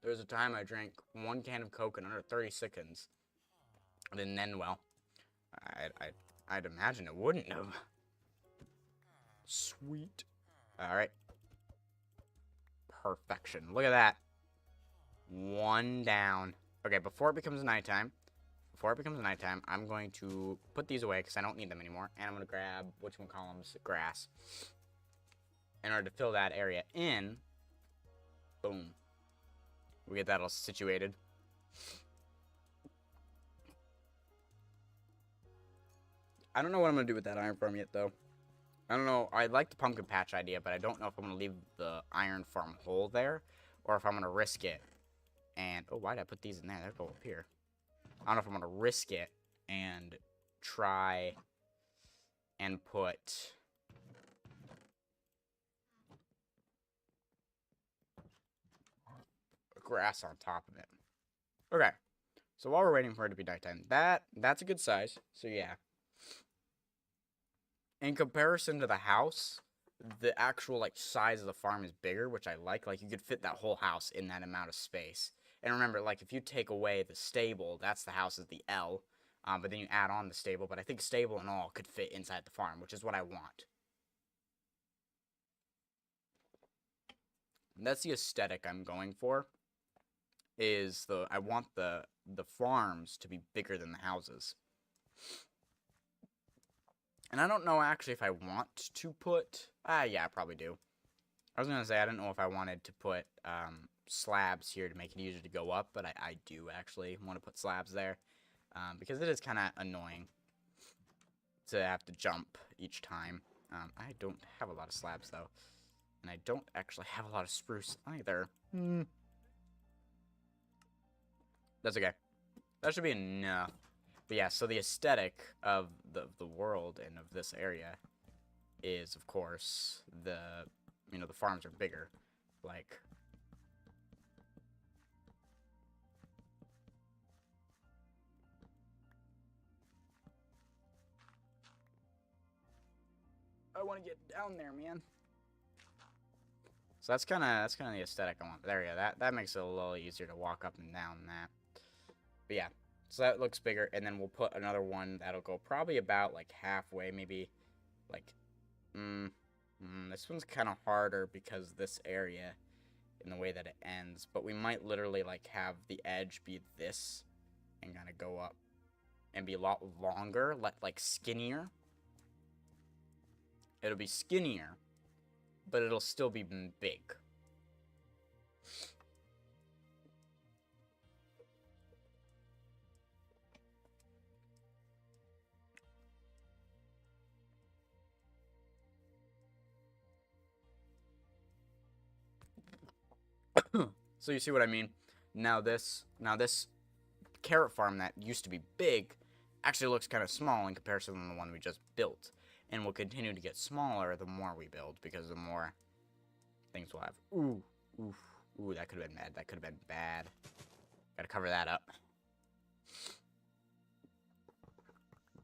There was a time I drank 1 can of Coke in under 30 seconds. And then, well, I'd imagine it wouldn't have. Sweet. Alright. Perfection. Look at that. 1 down. Okay, before it becomes nighttime, I'm going to put these away because I don't need them anymore. And I'm going to grab, whatchamacallums, grass. In order to fill that area in, boom. We get that all situated. I don't know what I'm going to do with that iron farm yet, though. I don't know. I like the pumpkin patch idea, but I don't know if I'm going to leave the iron farm whole there, or if I'm going to risk it. And, oh, why did I put these in there? They'll go up here. I don't know if I'm going to risk it and try and put grass on top of it. Okay. So while we're waiting for it to be nighttime, that's a good size. So, yeah. In comparison to the house, the actual, like, size of the farm is bigger, which I like. Like, you could fit that whole house in that amount of space. And remember, like, if you take away the stable, that's the house is the L. But then you add on the stable. But I think stable and all could fit inside the farm, which is what I want. And that's the aesthetic I'm going for. I want the farms to be bigger than the houses. And I don't know actually if I want to put... yeah, I probably do. I was going to say I don't know if I wanted to put slabs here to make it easier to go up, but I do actually want to put slabs there. Because it is kind of annoying to have to jump each time. I don't have a lot of slabs, though. And I don't actually have a lot of spruce either. That's okay. That should be enough. But yeah, so the aesthetic of the world and of this area is, of course, the farms are bigger. Like, I want to get down there, man. So that's kind of the aesthetic I want. There you go. That makes it a little easier to walk up and down that. But yeah, so that looks bigger, and then we'll put another one that'll go probably about like halfway, maybe like this one's kind of harder because this area in the way that it ends, but we might literally like have the edge be this and kind of go up and be a lot longer, like skinnier. It'll be skinnier, but it'll still be big. So you see what I mean? Now this carrot farm that used to be big actually looks kind of small in comparison to the one we just built. And will continue to get smaller the more we build, because the more things we'll have. Ooh, that could have been bad. That could have been bad. Gotta cover that up.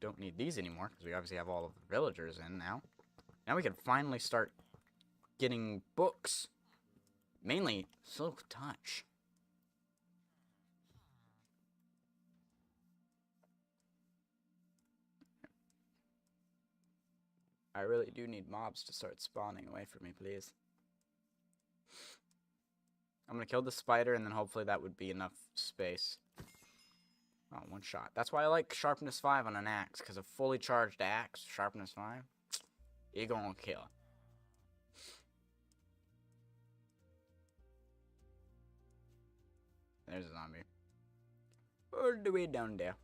Don't need these anymore, because we obviously have all of the villagers in now. Now we can finally start getting books. Mainly Silk Touch. I really do need mobs to start spawning away from me, please. I'm gonna kill the spider, and then hopefully that would be enough space. Oh, 1 shot. That's why I like sharpness 5 on an axe, because a fully charged axe, sharpness 5, you're gonna kill. There's a zombie. All the way down there.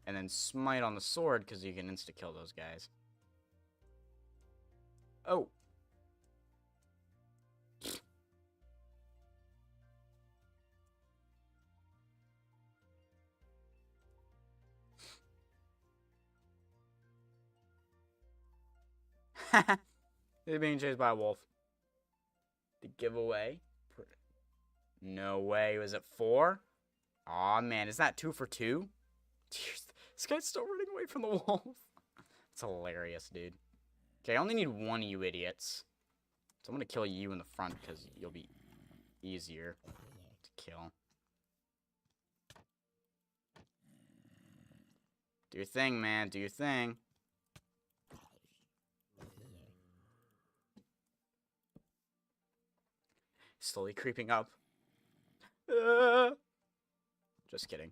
And then smite on the sword, because you can insta-kill those guys. Oh. They're being chased by a wolf. The giveaway. No way. Was it 4? Aw, man. Is that 2 for 2? This guy's still running away from the wolf. It's hilarious, dude. Okay, I only need 1 of you idiots. So I'm going to kill you in the front because you'll be easier to kill. Do your thing, man. Do your thing. Slowly creeping up. Just kidding.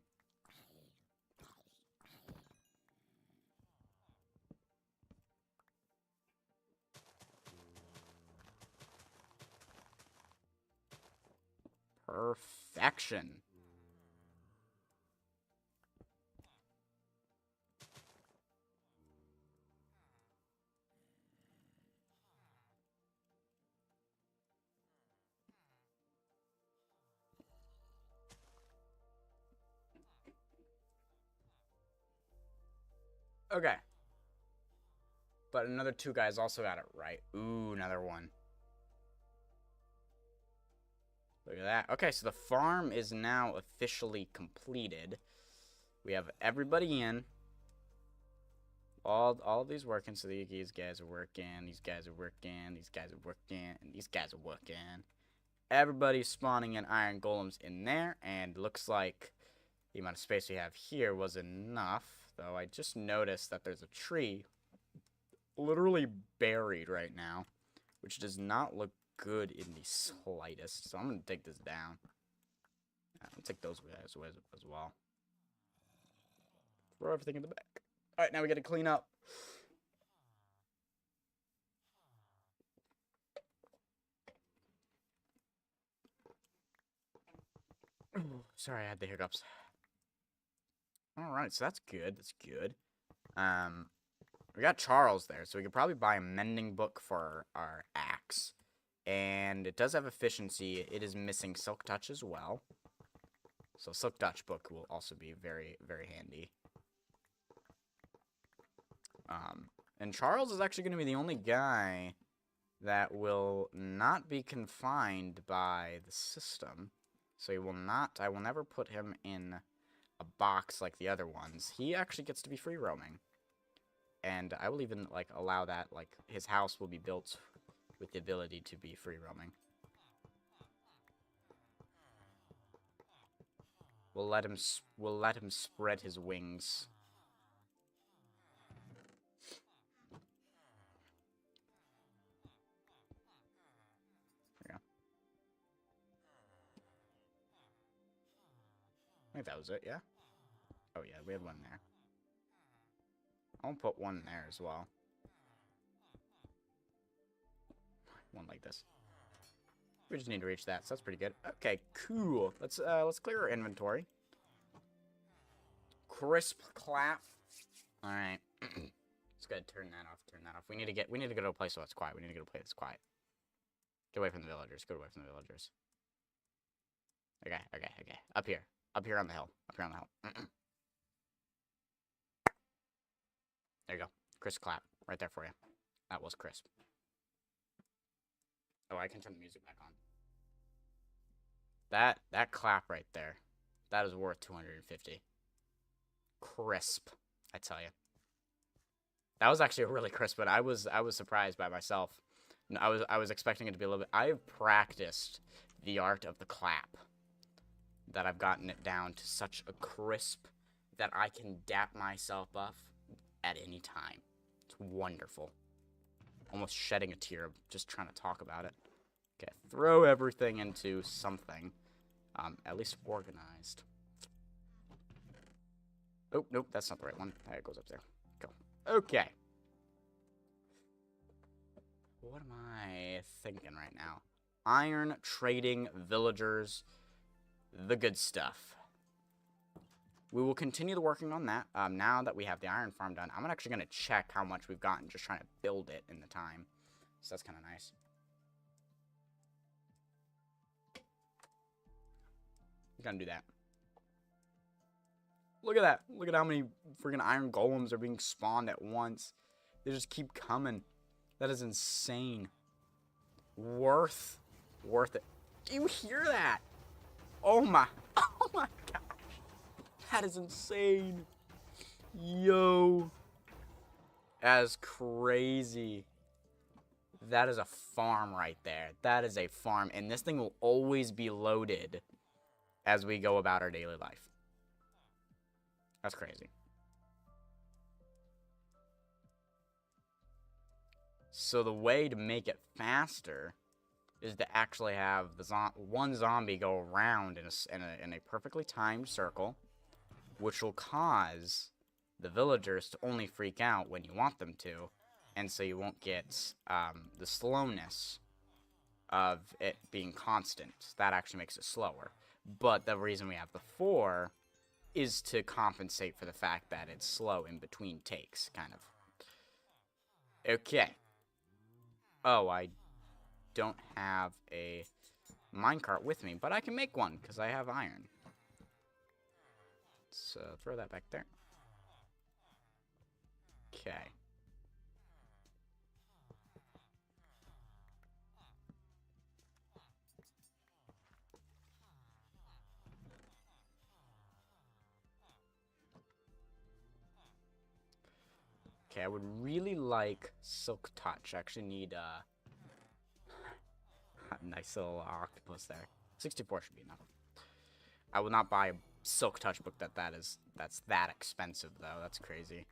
Perfection. Okay. But another 2 guys also got it right. Ooh, another one. Look at that. Okay, so the farm is now officially completed. We have everybody in. All these working, so these guys are working, these guys are working, these guys are working, and these guys are working. Everybody's spawning in iron golems in there, and looks like the amount of space we have here was enough. Though I just noticed that there's a tree literally buried right now, which does not look good in the slightest. So I'm going to take this down. I'll take those guys as well. Throw everything in the back. Alright, now we got to clean up. Sorry, I had the hiccups. Alright, so that's good. That's good. We got Charles there, so we could probably buy a mending book for our axe. And it does have efficiency. It is missing Silk Touch as well. So Silk Touch book will also be very, very handy. And Charles is actually going to be the only guy that will not be confined by the system. So he will not, I will never put him in a box like the other ones. He actually gets to be free roaming. And I will even, like, allow that, like, his house will be built with the ability to be free roaming. We'll let him spread his wings. There we go. I think that was it, yeah? Oh yeah, we had one there. I'll put one there as well. One like this. We just need to reach that, so that's pretty good. Okay, cool. Let's clear our inventory. Crisp clap. All right. Just gotta turn that off. Turn that off. We need to go to a place where it's quiet. We need to go to a place that's quiet. Get away from the villagers. Get away from the villagers. Okay. Up here on the hill. There you go. Crisp clap. Right there for you. That was crisp. Oh, I can turn the music back on. That clap right there. That is worth 250. Crisp, I tell you. That was actually a really crisp, but I was surprised by myself. I was expecting it to be a little bit. I've practiced the art of the clap. That I've gotten it down to such a crisp that I can dap myself up at any time. It's wonderful. Almost shedding a tear just trying to talk about it. Okay, throw everything into something. At least organized. Oh, nope, that's not the right one. It goes up there. Go. Okay. What am I thinking right now? Iron, trading, villagers, the good stuff. We will continue the working on that. Now that we have the iron farm done, I'm actually going to check how much we've gotten just trying to build it in the time. So that's kind of nice. I'm going to do that. Look at that. Look at how many freaking iron golems are being spawned at once. They just keep coming. That is insane. Worth it. Do you hear that? Oh my gosh. That is insane. Yo. That is crazy. That is a farm right there. That is a farm. And this thing will always be loaded as we go about our daily life. That's crazy. So the way to make it faster is to actually have the one zombie go around in a perfectly timed circle, which will cause the villagers to only freak out when you want them to, and so you won't get the slowness of it being constant. That actually makes it slower. But the reason we have the 4 is to compensate for the fact that it's slow in between takes, kind of. Okay. Oh, I don't have a minecart with me, but I can make one because I have iron. So throw that back there. Okay. Okay, I would really like Silk Touch. I actually need a nice little octopus there. 64 should be enough. I will not buy a Silk Touch book that's that expensive though. That's crazy.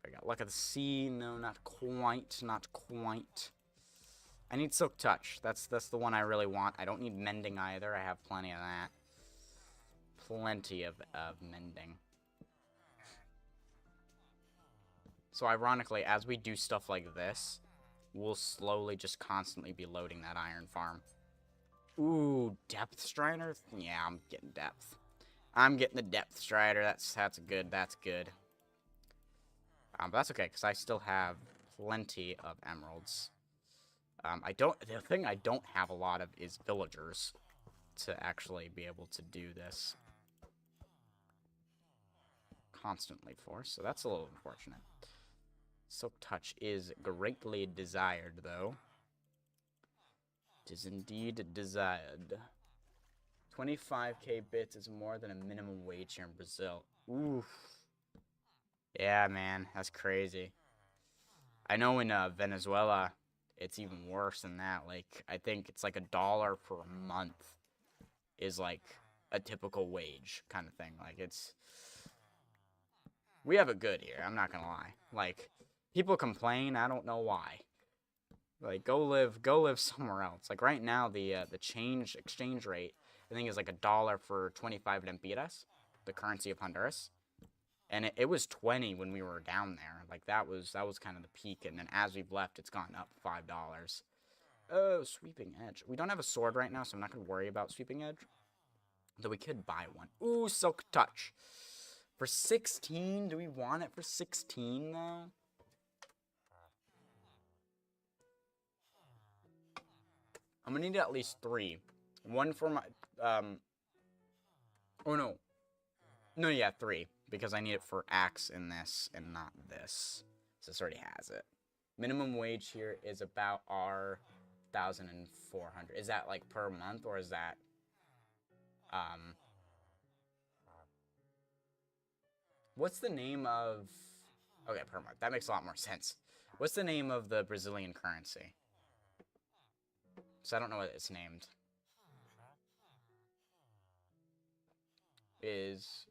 I got Luck of the Sea. No, not quite. Not quite. I need Silk Touch. That's the one I really want. I don't need Mending either. I have plenty of that. Plenty of Mending. So ironically, as we do stuff like this, we'll slowly just constantly be loading that iron farm. Ooh, Depth Strider? Yeah, I'm getting depth. I'm getting the Depth Strider. That's good. That's good. But that's okay, because I still have plenty of emeralds. The thing I don't have a lot of is villagers to actually be able to do this constantly for, so that's a little unfortunate. Silk Touch is greatly desired, though. It is indeed desired. 25k bits is more than a minimum wage here in Brazil. Oof. Yeah, man, that's crazy. I know in Venezuela, it's even worse than that. Like, I think it's like $1 per month is like a typical wage kind of thing. Like, we have it good here. I'm not gonna lie. Like, people complain. I don't know why. Like, go live somewhere else. Like right now, the exchange rate I think is like $1 for 25 lempiras, the currency of Honduras, and it was 20 when we were down there. Like that was kind of the peak, and then as we've left, it's gone up $5. Oh, Sweeping Edge. We don't have a sword right now, so I'm not gonna worry about Sweeping Edge. Though we could buy one. Ooh, Silk Touch. For 16? Do we want it for 16 though? I'm gonna need at least 3. One for my, oh no. No, yeah, 3. Because I need it for axe in this and not this. So this already has it. Minimum wage here is about our 1,400. Is that like per month or is that, what's the name of, okay, per month. That makes a lot more sense. What's the name of the Brazilian currency? So I don't know what it's named. Is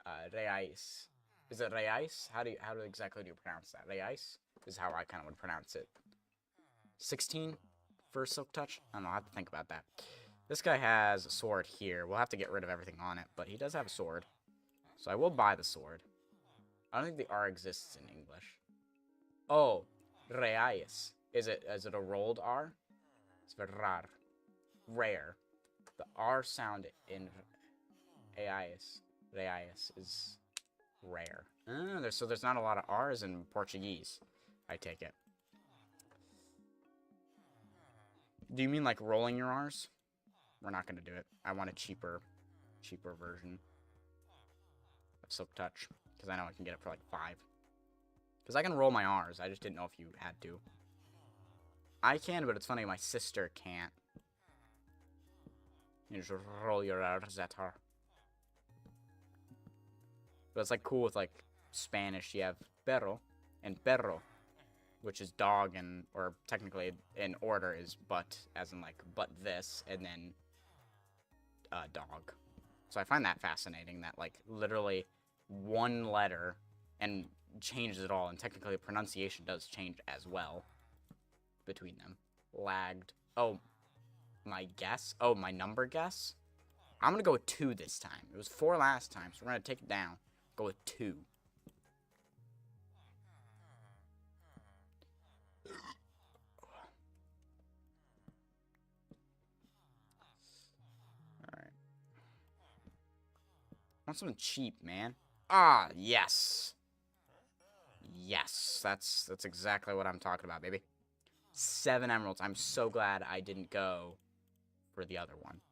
reais. Is it reais? How exactly do you pronounce that? Reais is how I kind of would pronounce it. 16 for Silk Touch? I don't know, I'll have to think about that. This guy has a sword here. We'll have to get rid of everything on it, but he does have a sword. So I will buy the sword. I don't think the R exists in English. Oh, reais. Is it a rolled R? It's very rar. Rare. The R sound in reais is rare. So there's not a lot of R's in Portuguese, I take it. Do you mean like rolling your R's? We're not going to do it. I want a cheaper version of Silk Touch, because I know I can get it for like 5. Because I can roll my R's, I just didn't know if you had to. I can, but it's funny, my sister can't. You just roll your R's at her. But it's like cool with like Spanish, you have perro and perro, which is dog, and or technically in order is but, as in like but this, and then dog. So I find that fascinating, that like literally one letter and changes it all, and technically the pronunciation does change as well between them. Lagged. Oh, my guess? Oh, my number guess? I'm gonna go with 2 this time. It was 4 last time, so we're gonna take it down. Go with 2. Alright. I want something cheap, man. Ah, yes. Yes, that's exactly what I'm talking about, baby. 7 emeralds. I'm so glad I didn't go for the other one.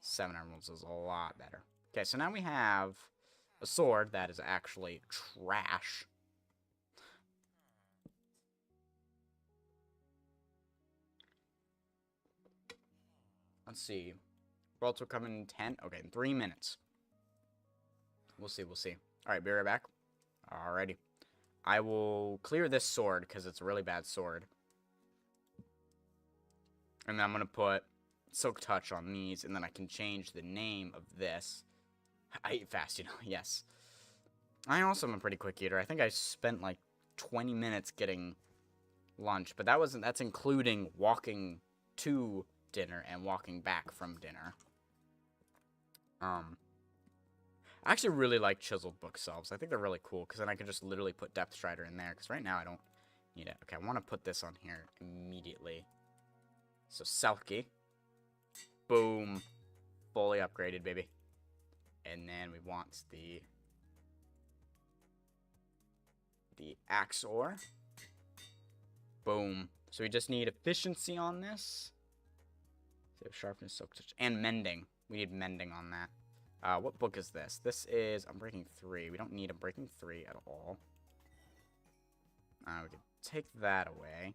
7 emeralds is a lot better. Okay, so now we have a sword that is actually trash. Let's see. Worlds will come in 10. Okay, in 3 minutes. We'll see, we'll see. Alright, be right back. Alrighty. I will clear this sword, because it's a really bad sword. And then I'm going to put Silk Touch on these, and then I can change the name of this. I eat fast, you know, yes. I also am a pretty quick eater. I think I spent like 20 minutes getting lunch, but that's including walking to dinner and walking back from dinner. I actually really like chiseled bookshelves. I think they're really cool, because then I can just literally put Depth Strider in there, because right now I don't need it. Okay, I want to put this on here immediately. So, Selkie. Boom. Fully upgraded, baby. And then we want the Axor. Boom. So we just need efficiency on this. So sharpness, Silk Touch, and mending. We need mending on that. What book is this? This is Unbreaking 3. We don't need Unbreaking 3 at all. We could take that away.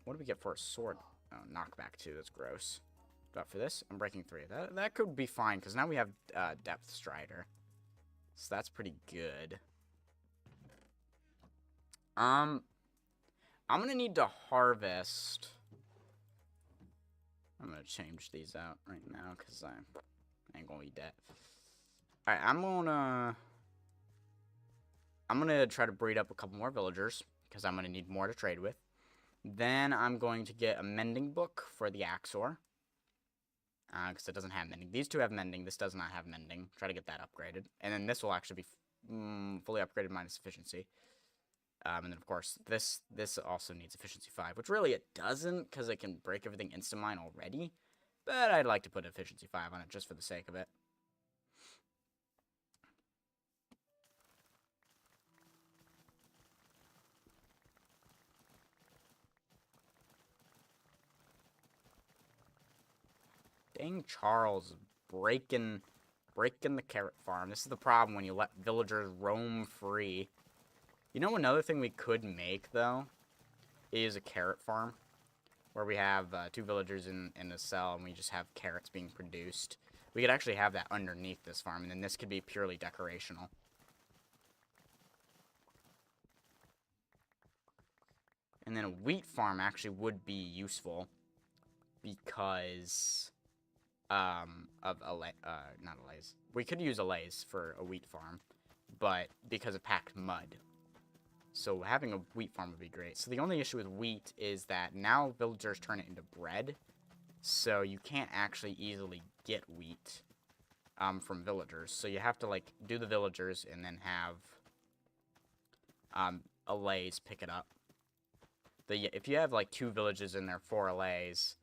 What do we get for a sword? Oh, knockback 2. That's gross. But for this, Unbreaking 3. That could be fine, because now we have Depth Strider. So that's pretty good. I'm going to need to harvest. I'm going to change these out right now, because I ain't going to eat that. Alright, I'm going to try to breed up a couple more villagers, because I'm going to need more to trade with. Then I'm going to get a mending book for the Axor, because it doesn't have mending. These two have mending. This does not have mending. Try to get that upgraded. And then this will actually be fully upgraded minus efficiency. And then, of course, this also needs efficiency 5, which really it doesn't, because it can break everything insta-mine already. But I'd like to put efficiency 5 on it just for the sake of it. Dang Charles, breaking the carrot farm. This is the problem when you let villagers roam free. You know, another thing we could make, though, is a carrot farm, where we have 2 villagers in a cell, and we just have carrots being produced. We could actually have that underneath this farm, and then this could be purely decorational. And then a wheat farm actually would be useful, because of not allays. We could use allays for a wheat farm, but because of packed mud. So having a wheat farm would be great. So the only issue with wheat is that now villagers turn it into bread. So you can't actually easily get wheat. from villagers. So you have to, like, do the villagers and then have allays pick it up. If you have, like, 2 villages and there are 4 allays,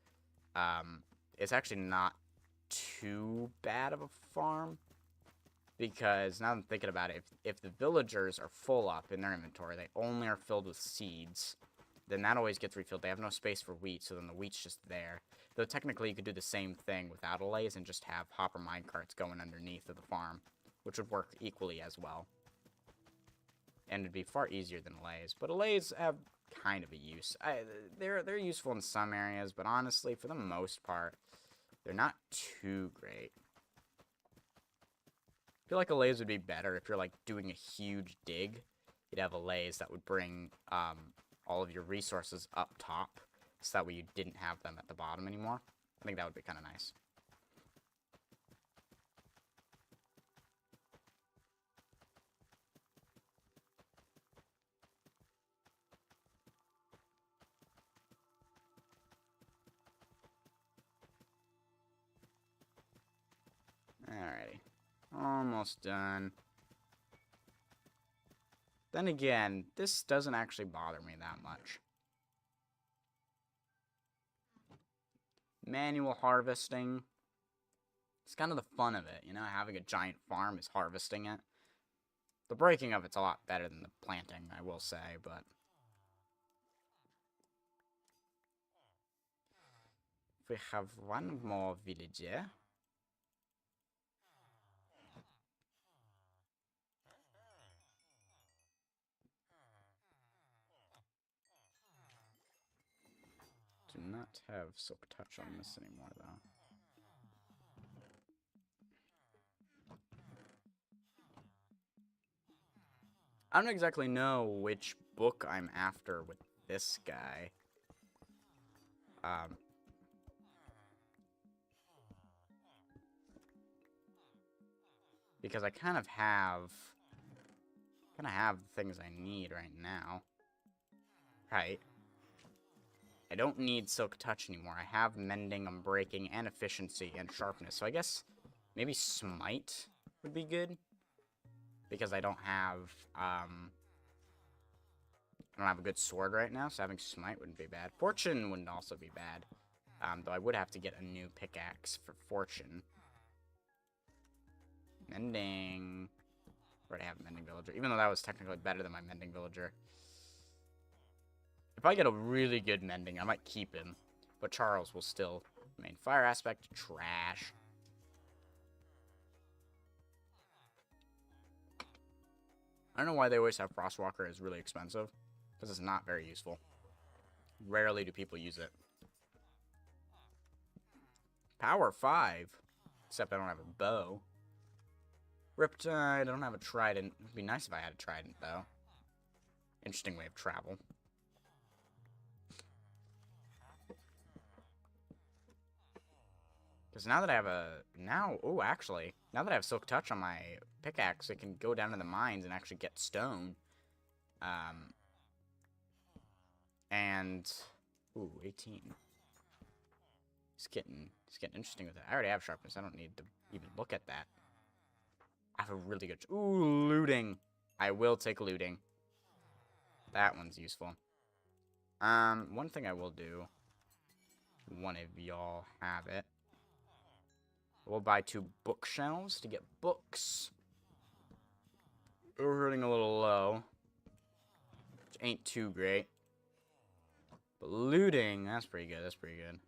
it's actually not too bad of a farm. Because, now that I'm thinking about it, if the villagers are full up in their inventory, they only are filled with seeds, then that always gets refilled. They have no space for wheat, so then the wheat's just there. Though technically you could do the same thing without allays and just have hopper minecarts going underneath of the farm, which would work equally as well. And it'd be far easier than allays. But allays have kind of a use. They're useful in some areas, but honestly, for the most part, they're not too great. I feel like allays would be better if you're, like, doing a huge dig. You'd have allays that would bring all of your resources up top, so that way you didn't have them at the bottom anymore. I think that would be kind of nice. Alrighty. Almost done. Then again, this doesn't actually bother me that much. Manual harvesting. It's kind of the fun of it, you know, having a giant farm is harvesting it. The breaking of it's a lot better than the planting, I will say, but... We have one more villager. Do not have silk touch on this anymore, though. I don't exactly know which book I'm after with this guy. Because I kind of have the things I need right now. Right. I don't need silk touch anymore. I have mending, unbreaking, and efficiency, and sharpness. So I guess maybe smite would be good. Because I don't have a good sword right now, so having smite wouldn't be bad. Fortune wouldn't also be bad. Though I would have to get a new pickaxe for fortune. Mending. Already have mending villager, even though that was technically better than my mending villager. If I get a really good mending, I might keep him. But Charles will still remain. Fire aspect, trash. I don't know why they always have Frostwalker as really expensive. Because it's not very useful. Rarely do people use it. Power 5. Except I don't have a bow. Riptide, I don't have a trident. It'd be nice if I had a trident, though. Interesting way of travel. Because now that I have actually, now that I have Silk Touch on my pickaxe, it can go down to the mines and actually get stone. Ooh, 18. It's getting interesting with it. I already have sharpness. I don't need to even look at that. I have a really good... Ooh, looting. I will take looting. That one's useful. One thing I will do. One of y'all have it. We'll buy 2 bookshelves to get books. We're running a little low. Which ain't too great. But looting, that's pretty good. That's pretty good.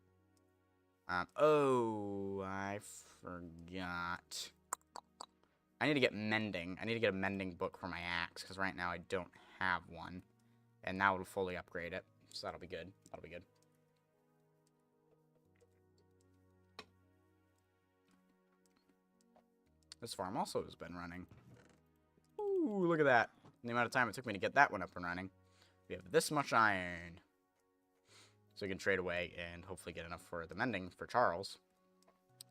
Oh, I forgot. I need to get mending. I need to get a mending book for my axe, because right now I don't have one. And now it'll fully upgrade it. So that'll be good. That'll be good. This farm also has been running. Ooh, look at that. The amount of time it took me to get that one up and running. We have this much iron. So we can trade away and hopefully get enough for the mending for Charles.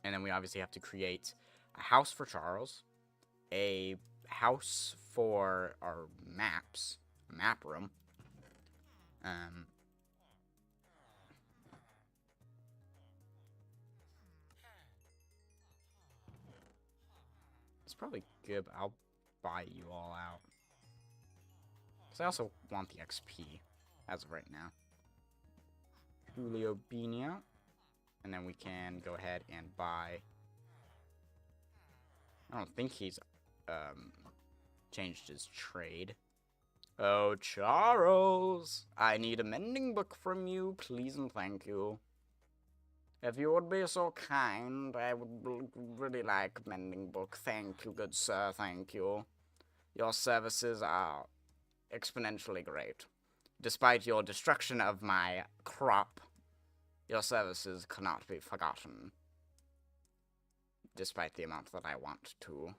And then we obviously have to create a house for Charles. A house for our maps. A map room. probably good, but I'll buy you all out. Because I also want the XP as of right now. Julio Bina. And then we can go ahead and buy... I don't think he's changed his trade. Oh, Charles! I need a mending book from you, please and thank you. If you would be so kind, I would really like a mending book. Thank you, good sir, thank you. Your services are exponentially great. Despite your destruction of my crop, your services cannot be forgotten. Despite the amount that I want to.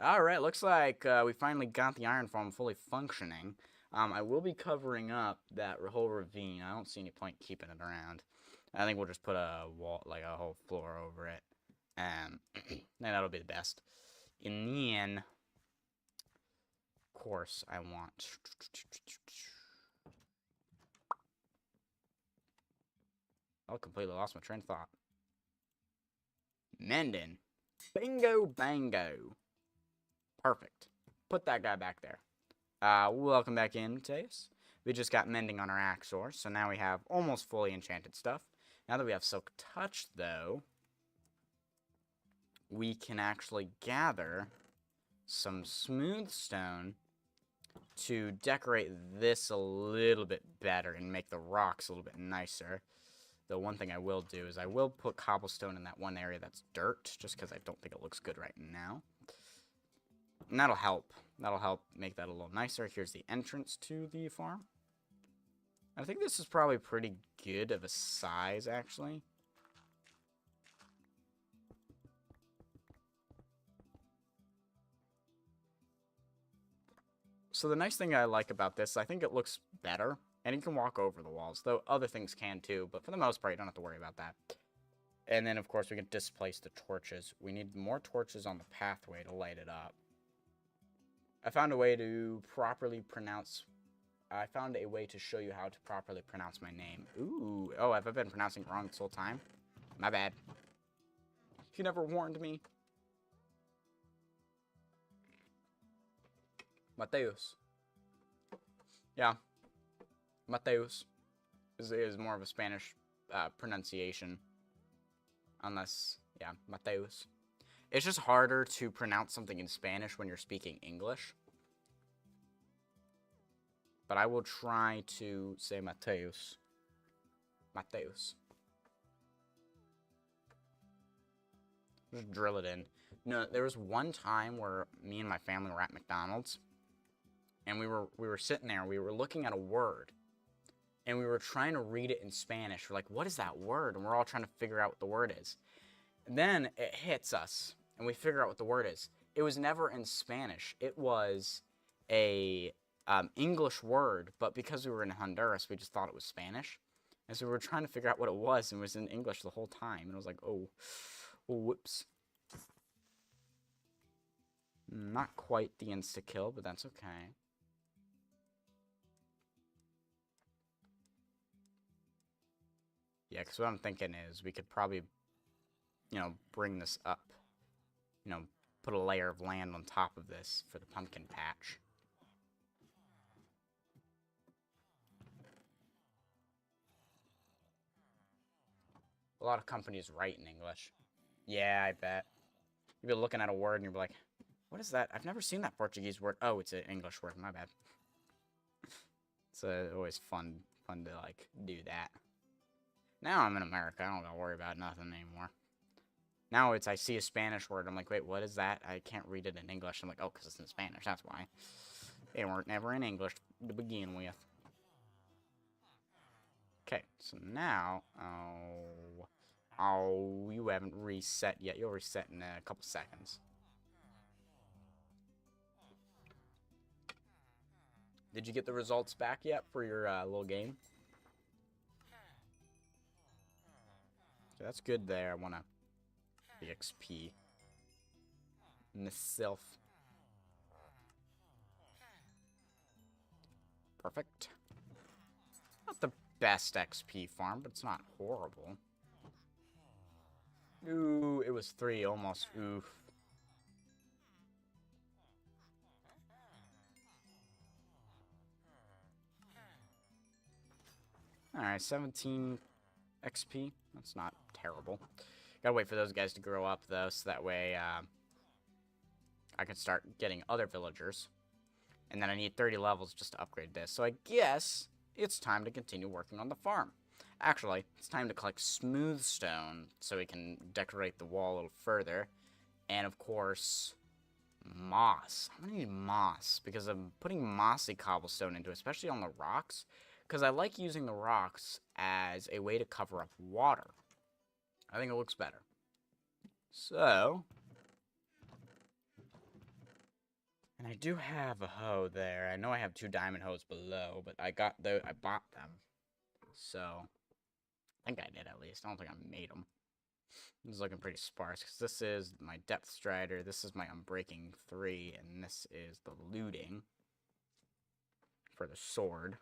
Alright, looks like we finally got the iron farm fully functioning. I will be covering up that whole ravine. I don't see any point keeping it around. I think we'll just put a wall, like a whole floor over it. And that'll be the best. And then, of course, I want... I completely lost my train of thought. Mending. Bingo bango. Perfect. Put that guy back there. Welcome back in, Tace. We just got mending on our Axor, so now we have almost fully enchanted stuff. Now that we have Silk Touch, though, we can actually gather some smooth stone to decorate this a little bit better and make the rocks a little bit nicer. The one thing I will do is I will put cobblestone in that one area that's dirt, just because I don't think it looks good right now. And that'll help. That'll help make that a little nicer. Here's the entrance to the farm. I think this is probably pretty good of a size, actually. So the nice thing I like about this, I think it looks better. And you can walk over the walls, though other things can too. But for the most part, you don't have to worry about that. And then, of course, we can displace the torches. We need more torches on the pathway to light it up. I found a way to properly pronounce... I found a way to show you how to properly pronounce my name. Ooh. Oh, have I been pronouncing it wrong this whole time? My bad. You never warned me. Mateus. Yeah. Mateus is more of a Spanish pronunciation. Unless, yeah, Mateus. It's just harder to pronounce something in Spanish when you're speaking English. But I will try to say Mateus. Mateus. Just drill it in. No, there was one time where me and my family were at McDonald's. And we were sitting there. We were looking at a word. And we were trying to read it in Spanish. We're like, what is that word? And we're all trying to figure out what the word is. And then it hits us. And we figure out what the word is. It was never in Spanish. It was a English word. But because we were in Honduras, we just thought it was Spanish. And so we were trying to figure out what it was. And it was in English the whole time. And I was like, oh whoops. Not quite the insta-kill, but that's okay. Yeah, because what I'm thinking is we could probably, you know, bring this up. You know, put a layer of land on top of this for the pumpkin patch. A lot of companies write in English. Yeah, I bet. You'll be looking at a word and you'll be like, what is that? I've never seen that Portuguese word. Oh, it's an English word. My bad. It's always fun to, like, do that. Now I'm in America. I don't gotta worry about nothing anymore. Now I see a Spanish word. I'm like, wait, what is that? I can't read it in English. I'm like, oh, because it's in Spanish. That's why. They weren't never in English to begin with. Okay, so now... Oh, you haven't reset yet. You'll reset in a couple seconds. Did you get the results back yet for your little game? So that's good there. I want the XP. Myself. Perfect. Not the best XP farm, but it's not horrible. Ooh, it was 3 almost. Oof. Alright, 17 XP. That's not terrible. Gotta wait for those guys to grow up, though, so that way I can start getting other villagers. And then I need 30 levels just to upgrade this. So I guess it's time to continue working on the farm. Actually, it's time to collect smooth stone so we can decorate the wall a little further. And, of course, moss. I'm going to need moss because I'm putting mossy cobblestone into it, especially on the rocks. Because I like using the rocks as a way to cover up water. I think it looks better. So, and I do have a hoe there. I know I have 2 diamond hoes below, but I bought them. So, I think I did at least. I don't think I made them. This is looking pretty sparse because this is my depth strider, this is my unbreaking 3, and this is the looting for the sword.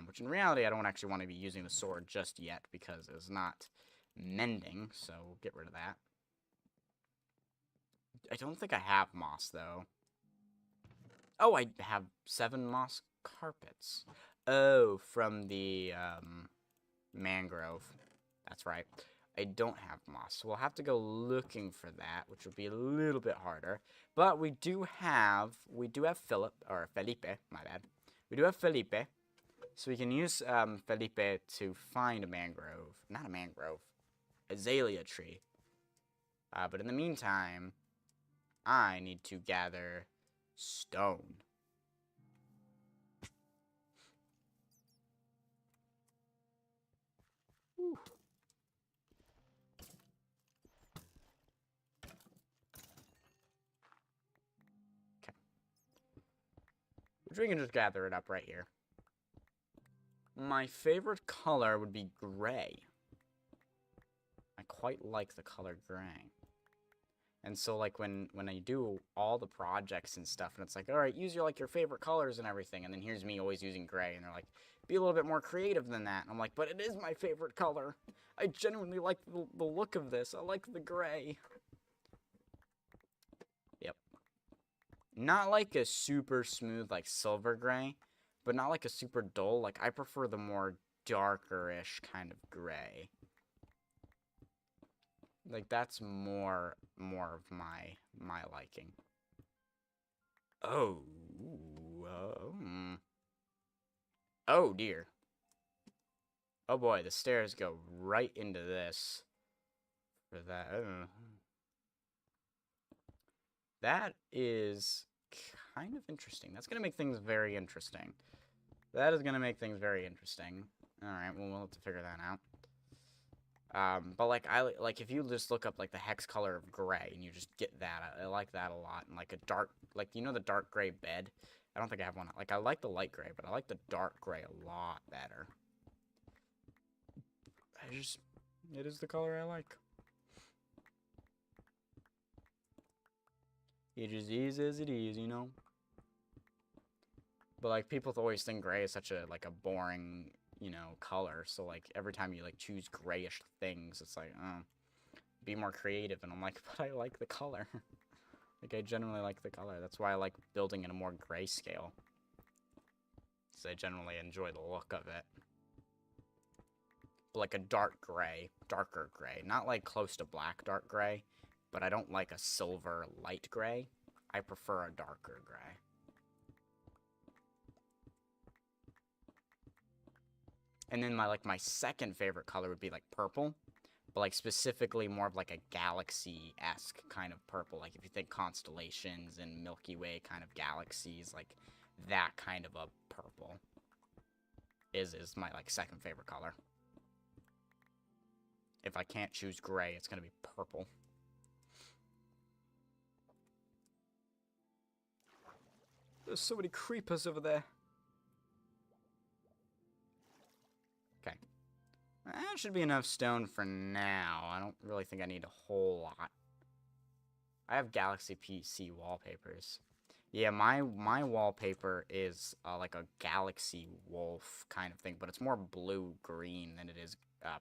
Which in reality, I don't actually want to be using the sword just yet because it's not mending, so we'll get rid of that. I don't think I have moss, though. Oh, I have 7 moss carpets. Oh, from the mangrove. That's right. I don't have moss, so we'll have to go looking for that, which will be a little bit harder. But we do have Felipe, my bad. We do have Felipe. So we can use Felipe to find a mangrove. Not a mangrove. Azalea tree. But in the meantime, I need to gather stone. Whew. Okay. Which we can just gather it up right here. My favorite color would be gray. I quite like the color gray. And so, like, when I do all the projects and stuff, and it's like, alright, use your favorite colors and everything, and then here's me always using gray, and they're like, be a little bit more creative than that. And I'm like, but it is my favorite color. I genuinely like the look of this. I like the gray. Yep. Not like a super smooth, like, silver gray, but not like a super dull. Like, I prefer the more darker-ish kind of gray. Like, that's more of my liking. Oh. Oh, dear. Oh, boy, the stairs go right into this. For that. That is kind of interesting. That's going to make things very interesting. That is going to make things very interesting. Alright, well, we'll have to figure that out. But like if you just look up like the hex color of gray and you just get that, I like that a lot. And like a dark, like you know the dark gray bed. I don't think I have one. Like I like the light gray, but I like the dark gray a lot better. It is the color I like. It just is as it is, you know. But like people always think gray is such a boring, you know, color. So like every time you like choose grayish things, it's like, oh, be more creative. And I'm like, but I like the color. Like I generally like the color. That's why I like building in a more grayscale. Because I generally enjoy the look of it. But like a dark gray, darker gray, not like close to black dark gray, but I don't like a silver light gray. I prefer a darker gray. And then my second favorite color would be like purple, but like specifically more of like a galaxy-esque kind of purple. Like if you think constellations and Milky Way kind of galaxies, like that kind of a purple is my like second favorite color. If I can't choose gray, it's gonna be purple. There's so many creepers over there. Okay. That should be enough stone for now. I don't really think I need a whole lot. I have Galaxy PC wallpapers. Yeah, my wallpaper is like a galaxy wolf kind of thing, but it's more blue-green than it is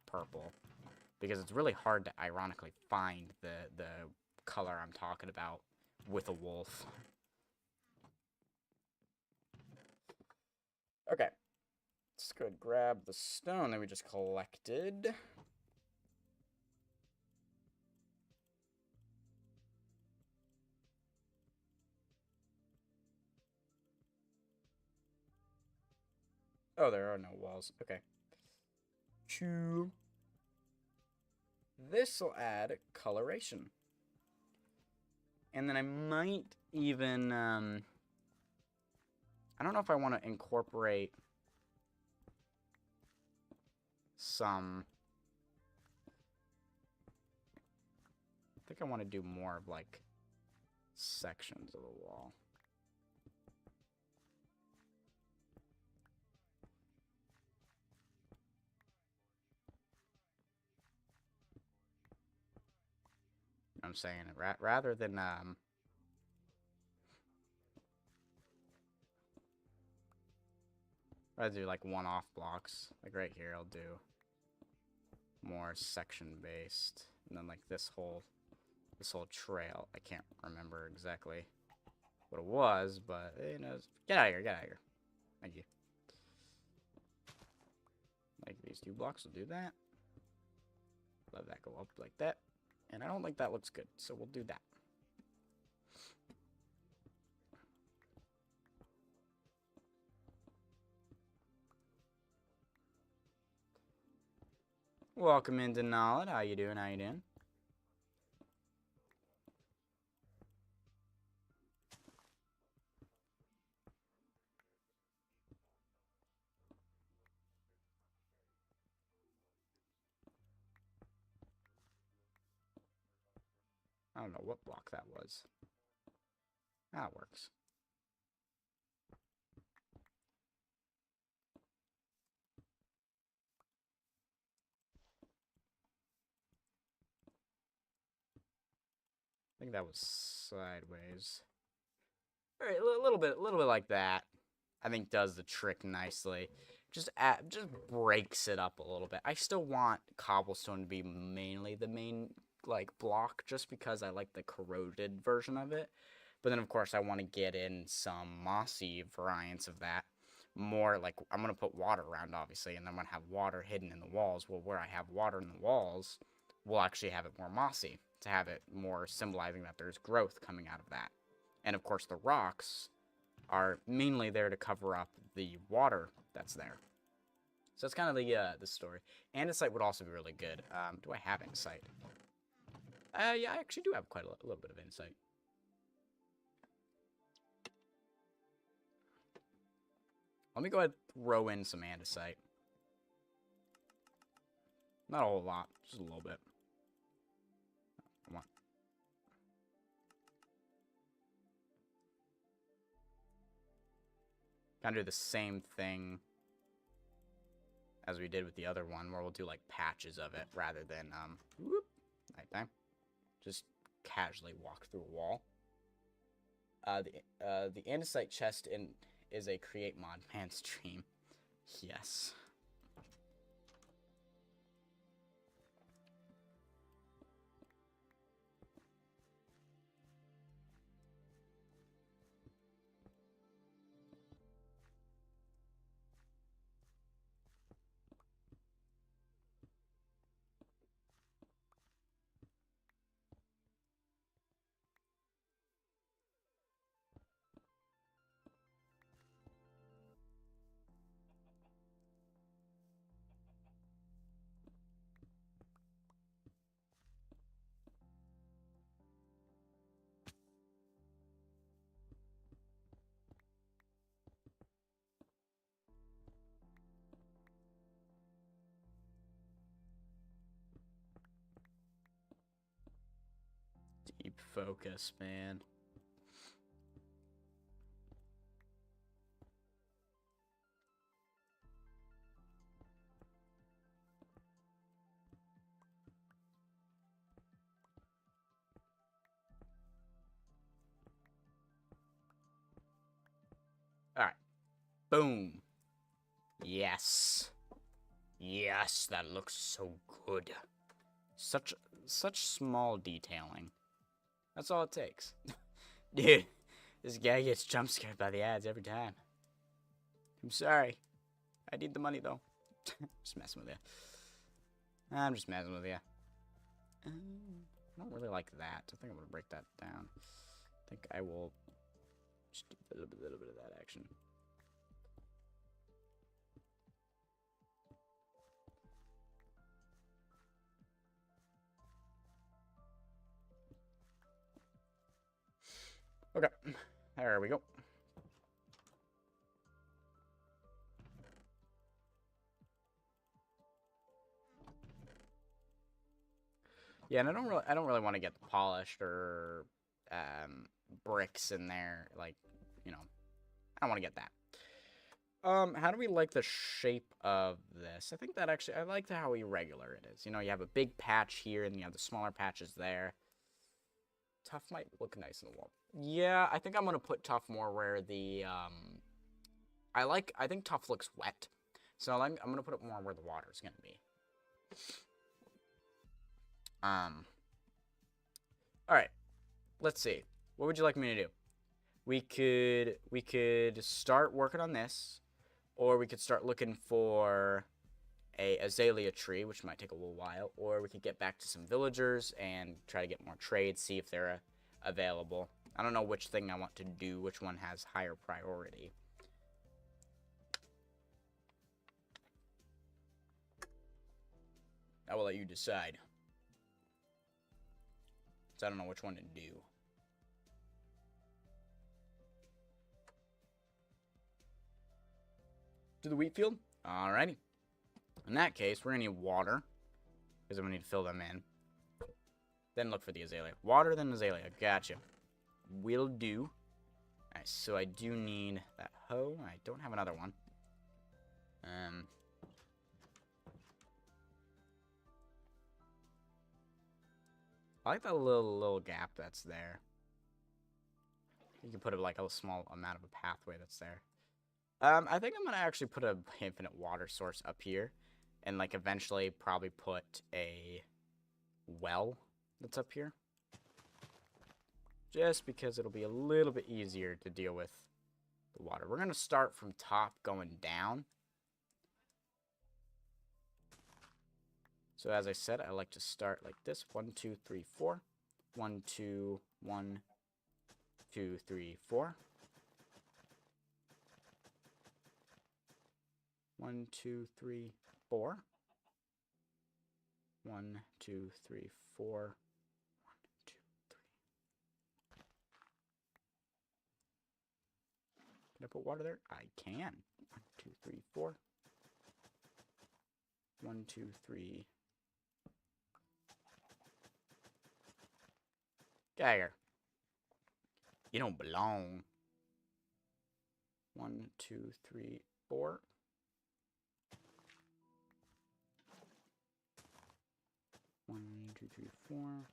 purple. because it's really hard to ironically find the color I'm talking about with a wolf. Okay. Let's go ahead and grab the stone that we just collected. Oh, there are no walls. Okay. Choo. This will add coloration. And then I might even, I don't know if I want to incorporate some, I think I want to do more of, like, sections of the wall. I'm saying it rather than rather do like one-off blocks. Like right here, I'll do more section-based, and then like this whole trail. I can't remember exactly what it was, but you know, get out of here, get out of here. Thank you. Like these 2 blocks will do that. Let that go up like that. And I don't think that looks good, so we'll do that. Welcome into Knowledge. How you doing? How you doing? I don't know what block that was. That works. I think that was sideways. All right, a little bit like that. I think does the trick nicely. Just breaks it up a little bit. I still want cobblestone to be mainly the main like block, just because I like the corroded version of it. But then of course I want to get in some mossy variants of that. More like I'm gonna put water around, obviously, and I'm gonna have water hidden in the walls. Well, where I have water in the walls, we'll actually have it more mossy to have it more symbolizing that there's growth coming out of that. And of course the rocks are mainly there to cover up the water that's there. So that's kind of the story. Andesite would also be really good. Do I have insight? Yeah, I actually do have quite a little bit of insight. Let me go ahead and throw in some andesite. Not a whole lot, just a little bit. Come on. Kind of do the same thing as we did with the other one, where we'll do like patches of it rather than whoop, nighttime. Just casually walk through a wall. The andesite chest is a create mod man stream. Yes. Deep focus, man. Alright. Boom. Yes. Yes, that looks so good. Such small detailing. That's all it takes. Dude, this guy gets jump scared by the ads every time. I'm sorry. I need the money, though. Just messing with you. I'm just messing with you. I don't really like that. I think I'm going to break that down. I think I will just do a little bit of that action. Okay. There we go. Yeah, and I don't really want to get the polished or bricks in there, like, you know. I don't want to get that. How do we like the shape of this? I think that actually, I like how irregular it is. You know, you have a big patch here, and you have the smaller patches there. Tough might look nice in the wall. Yeah, I think I'm going to put tough more where the, I think tough looks wet. So I'm going to put it more where the water is going to be. Alright. Let's see. What would you like me to do? We could start working on this, or we could start looking for a azalea tree, which might take a little while, or we could get back to some villagers and try to get more trades, see if they're available. I don't know which thing I want to do, which one has higher priority. I will let you decide. So I don't know which one to do. To the wheat field? Alrighty. In that case, we're going to need water, because I'm going to need to fill them in. Then look for the azalea. Water, then azalea. Gotcha. Will do. Alright, so I do need that hoe. I don't have another one. I like that little gap that's there. You can put like a small amount of a pathway that's there. I think I'm gonna actually put a infinite water source up here, and like eventually probably put a well that's up here. Just because it'll be a little bit easier to deal with the water. We're gonna start from top going down. So as I said, I like to start like this. 1, 2, 3, 4. 1, 2, 1, 2, 3, 4. 1, 2, 3, 4. 1, 2, 3, 4. 1, 2, 3. Can I put water there? I can. 1, 2, 3, 4. 1, 2, 3. Gagger. You don't belong. 1, 2, 3, 4. 1, 2, 3, 4.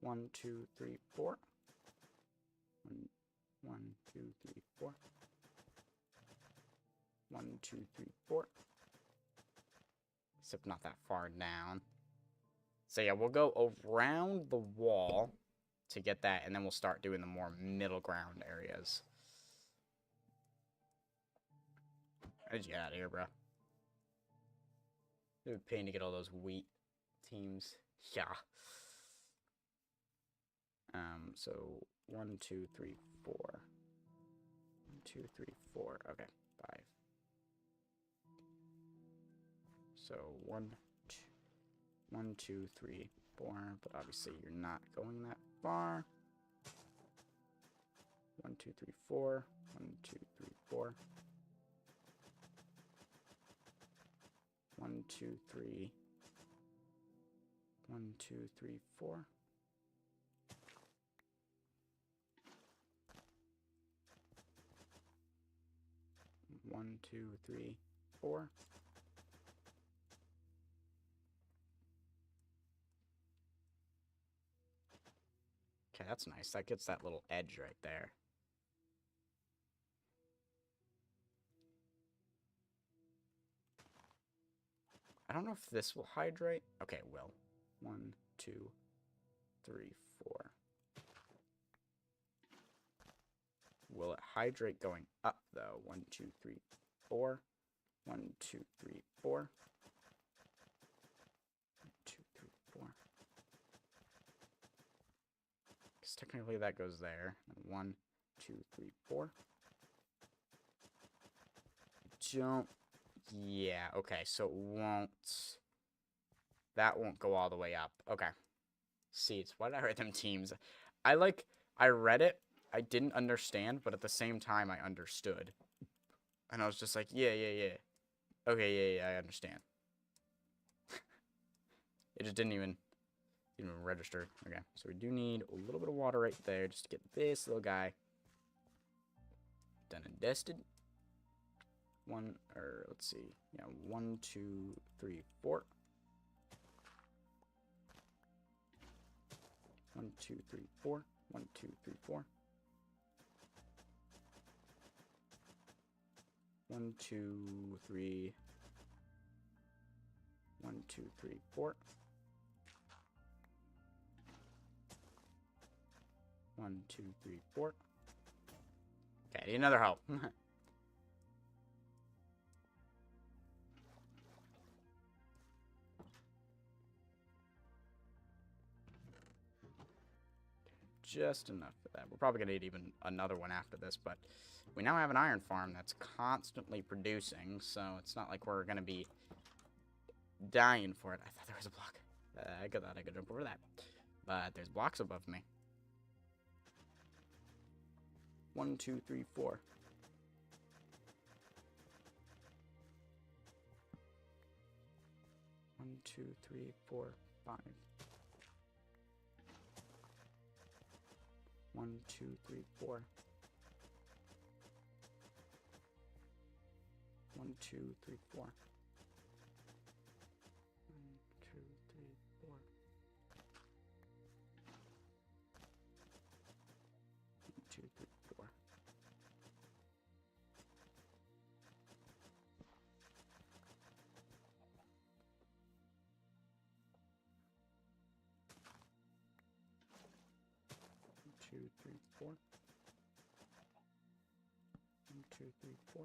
1, 2, 3, 4. 1, 2, 3, 4. 1, 2, 3, 4. Except not that far down. So yeah, we'll go around the wall to get that, and then we'll start doing the more middle ground areas. How did you get out of here, bro? It would be a pain to get all those wheat teams. Yeah. So 1, 2, 3, 4. 1, 2, 3, 4. Okay, 5. So 1, 2, 3, 4. But obviously you're not going that far. 1, 2, 3, 4. 1, 2, 3, 4. 1, 2, 3. 1, 2, 3, 4. 1, 2, 3, 4. Okay, that's nice. That gets that little edge right there. I don't know if this will hydrate. Okay, it will. 1, 2, 3, 4. Will it hydrate going up, though? 1, 2, 3, 4. 1, 2, 3, 4. 1, 2, 3, 4. Because technically that goes there. 1, 2, 3, 4. Don't. Yeah, okay, so it won't. That won't go all the way up. Okay. Seeds. Why did I write them teams? I read it. I didn't understand, but at the same time, I understood. And I was just like, yeah. Okay, yeah, I understand. It just didn't even register. Okay, so we do need a little bit of water right there just to get this little guy done and dusted. Let's see. Yeah, 1, 2, 3, 4. 1, 2, 3, 4. 1, 2, 3, 4. 1, 2, 3. 1, 2, 3, 4. 1, 2, 3, 4. Okay, I need another help. Just enough for that. We're probably going to need even another one after this, but we now have an iron farm that's constantly producing, so it's not like we're going to be dying for it. I thought there was a block. I thought I could jump over that. But there's blocks above me. 1, 2, 3, 4. 1, 2, 3, 4, 5. 1, 2, 3, 4. 1, 2, 3, 4. 1, 2, 3, 4. 1, 2, 3, 4. 2, 3, 4. 1, 2, 3, 4.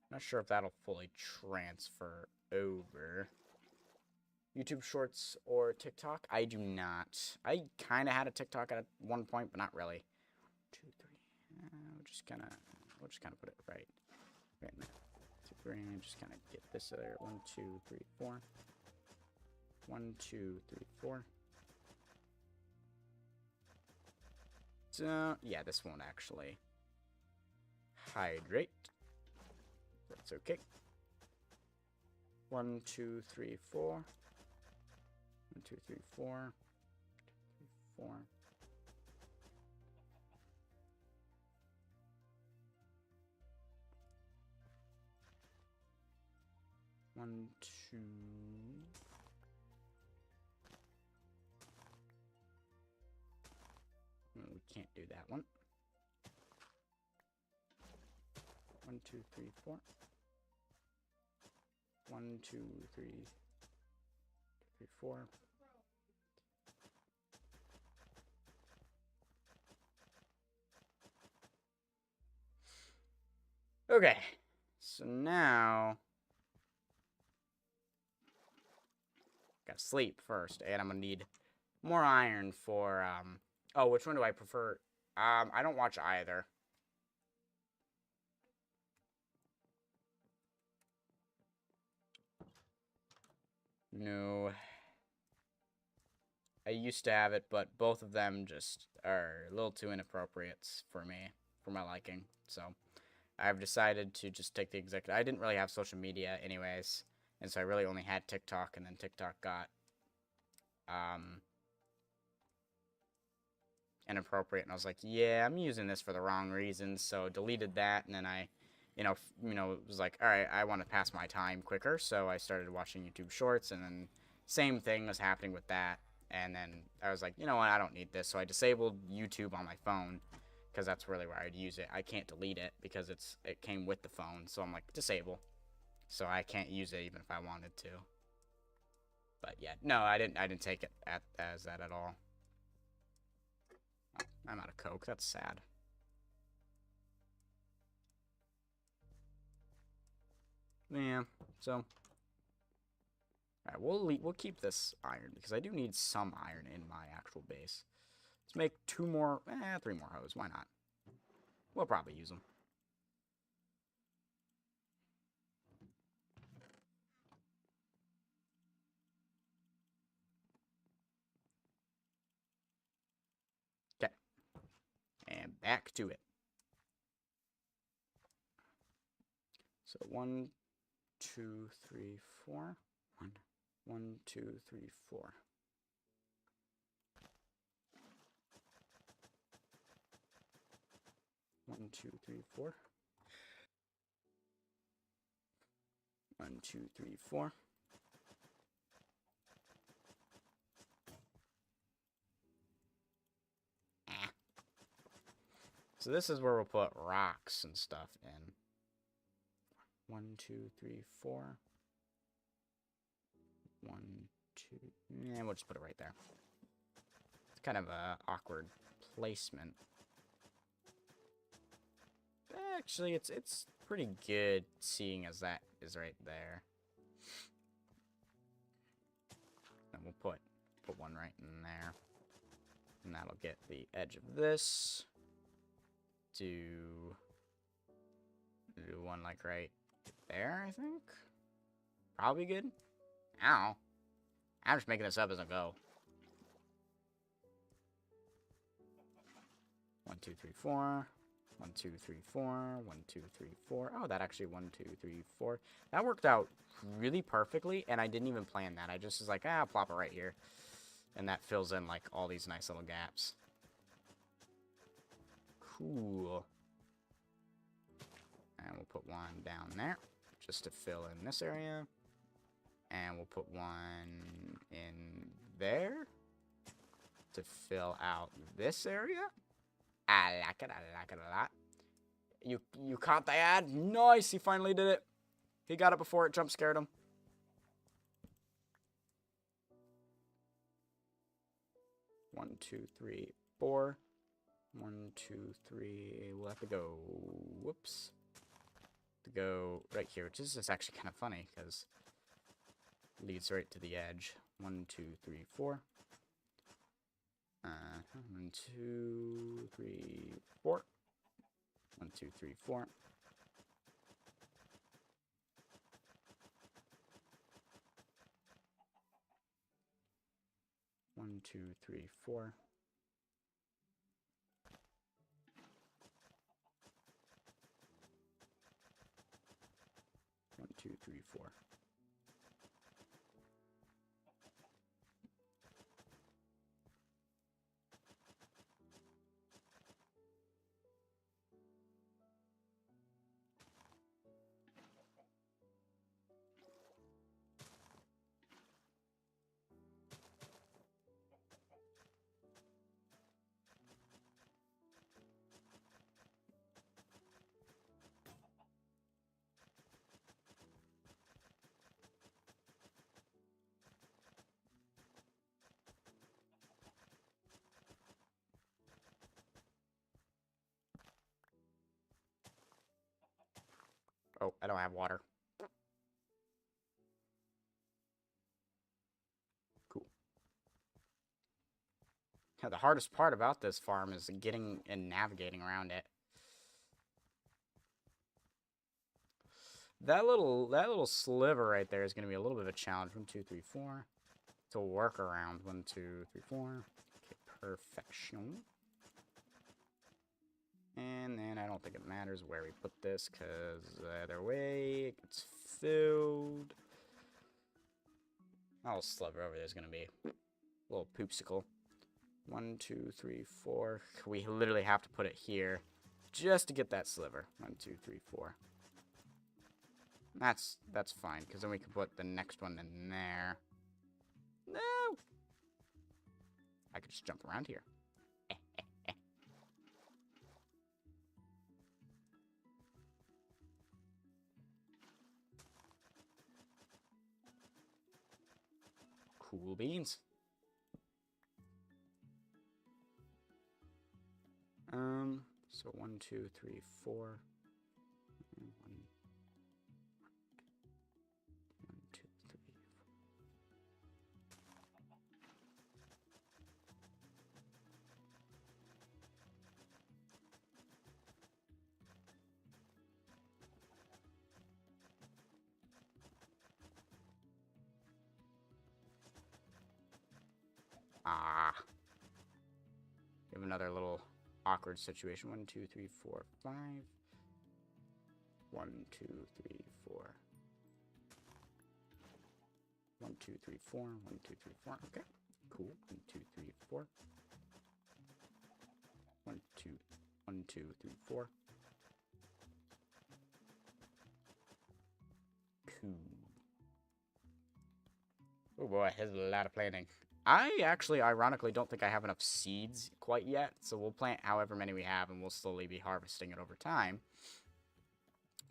Not sure if that'll fully transfer over. YouTube Shorts or TikTok? I do not. I kind of had a TikTok at one point, but not really. 2, 3. We'll just kind of put it right in there. 2, 3. Just kind of get this there. 1, 2, 3, 4. 1, 2, 3, 4. So yeah, this won't actually hydrate. That's okay. 1, 2, 3, 4. 1, 2, 3, 4. 4. 1, 2. No, we can't do that one. 1, 2, 3, 4. 1, 2, 3, 3, 4. Okay, so now gotta sleep first, and I'm gonna need more iron for oh, which one do I prefer? I don't watch either. No. I used to have it, but both of them just are a little too inappropriate for me, for my liking. So I've decided to just take the executive. I didn't really have social media anyways, and so I really only had TikTok, and then TikTok got inappropriate, and I was like, yeah, I'm using this for the wrong reasons, so deleted that, and then I, was like, all right, I want to pass my time quicker, so I started watching YouTube Shorts, and then same thing was happening with that. And then I was like, you know what, I don't need this. So I disabled YouTube on my phone, because that's really where I'd use it. I can't delete it because it came with the phone. So I'm like, disable. So I can't use it even if I wanted to. But yeah, no, I didn't take it as that at all. Oh, I'm out of Coke. That's sad. Yeah. So, alright, we'll keep this iron because I do need some iron in my actual base. Let's make 3 more hose. Why not? We'll probably use them. Okay. And back to it. So 1, 2, 3, 4. 1, 2, 3, 4. 1, 2, 3, 4. 1, 2, 3, 4. So this is where we'll put rocks and stuff in. 1, 2, 3, 4. 1, 2. Yeah, we'll just put it right there. It's kind of a awkward placement. Actually, it's pretty good seeing as that is right there. And we'll put one right in there. And that'll get the edge of this. Do one like right there, I think. Probably good. Ow. I'm just making this up as I go. 1, 2, 3, 4. 1, 2, 3, 4. 1, 2, 3, 4. Oh, that actually 1, 2, 3, 4. That worked out really perfectly, and I didn't even plan that. I just was like, I'll plop it right here. And that fills in, like, all these nice little gaps. Cool. And we'll put one down there, just to fill in this area. And we'll put one in there, to fill out this area. I like it a lot. You caught the ad? Nice, he finally did it. He got it before it jump scared him. One, 2, 3, 4. 1, 2, 3. We'll have to go. Whoops. To go right here, which is just actually kind of funny because it leads right to the edge. 1, 2, 3, 4. 1, 2, 3, 4. 1, 2, 3, 4. 1, 2, 3, 4. 1, 2, 3, 4. Oh, I don't have water. Cool. Yeah, the hardest part about this farm is getting and navigating around it. That little sliver right there is going to be a little bit of a challenge. 1, 2, 3, 4. To work around. 1, 2, 3, 4. Okay, perfection. And then I don't think it matters where we put this, because either way, it gets filled. That little sliver over there is going to be a little poopsicle. 1, 2, 3, 4. We literally have to put it here just to get that sliver. 1, 2, 3, 4. That's fine, because then we can put the next one in there. No! I could just jump around here. Cool beans. So 1, 2, 3, 4. 1, 2, 3. Ah. We have another little awkward situation. 1, 2, 3, 4, 5. 1, 2, 3, 4. 1, 2, 3, 4. 1, 2, 3, 4. Okay. Cool. 1, 2, 3, 4. 1, 2, 1, 2, 3, 4. Cool. Oh boy, there's a lot of planting. I actually, ironically, don't think I have enough seeds quite yet, so we'll plant however many we have, and we'll slowly be harvesting it over time.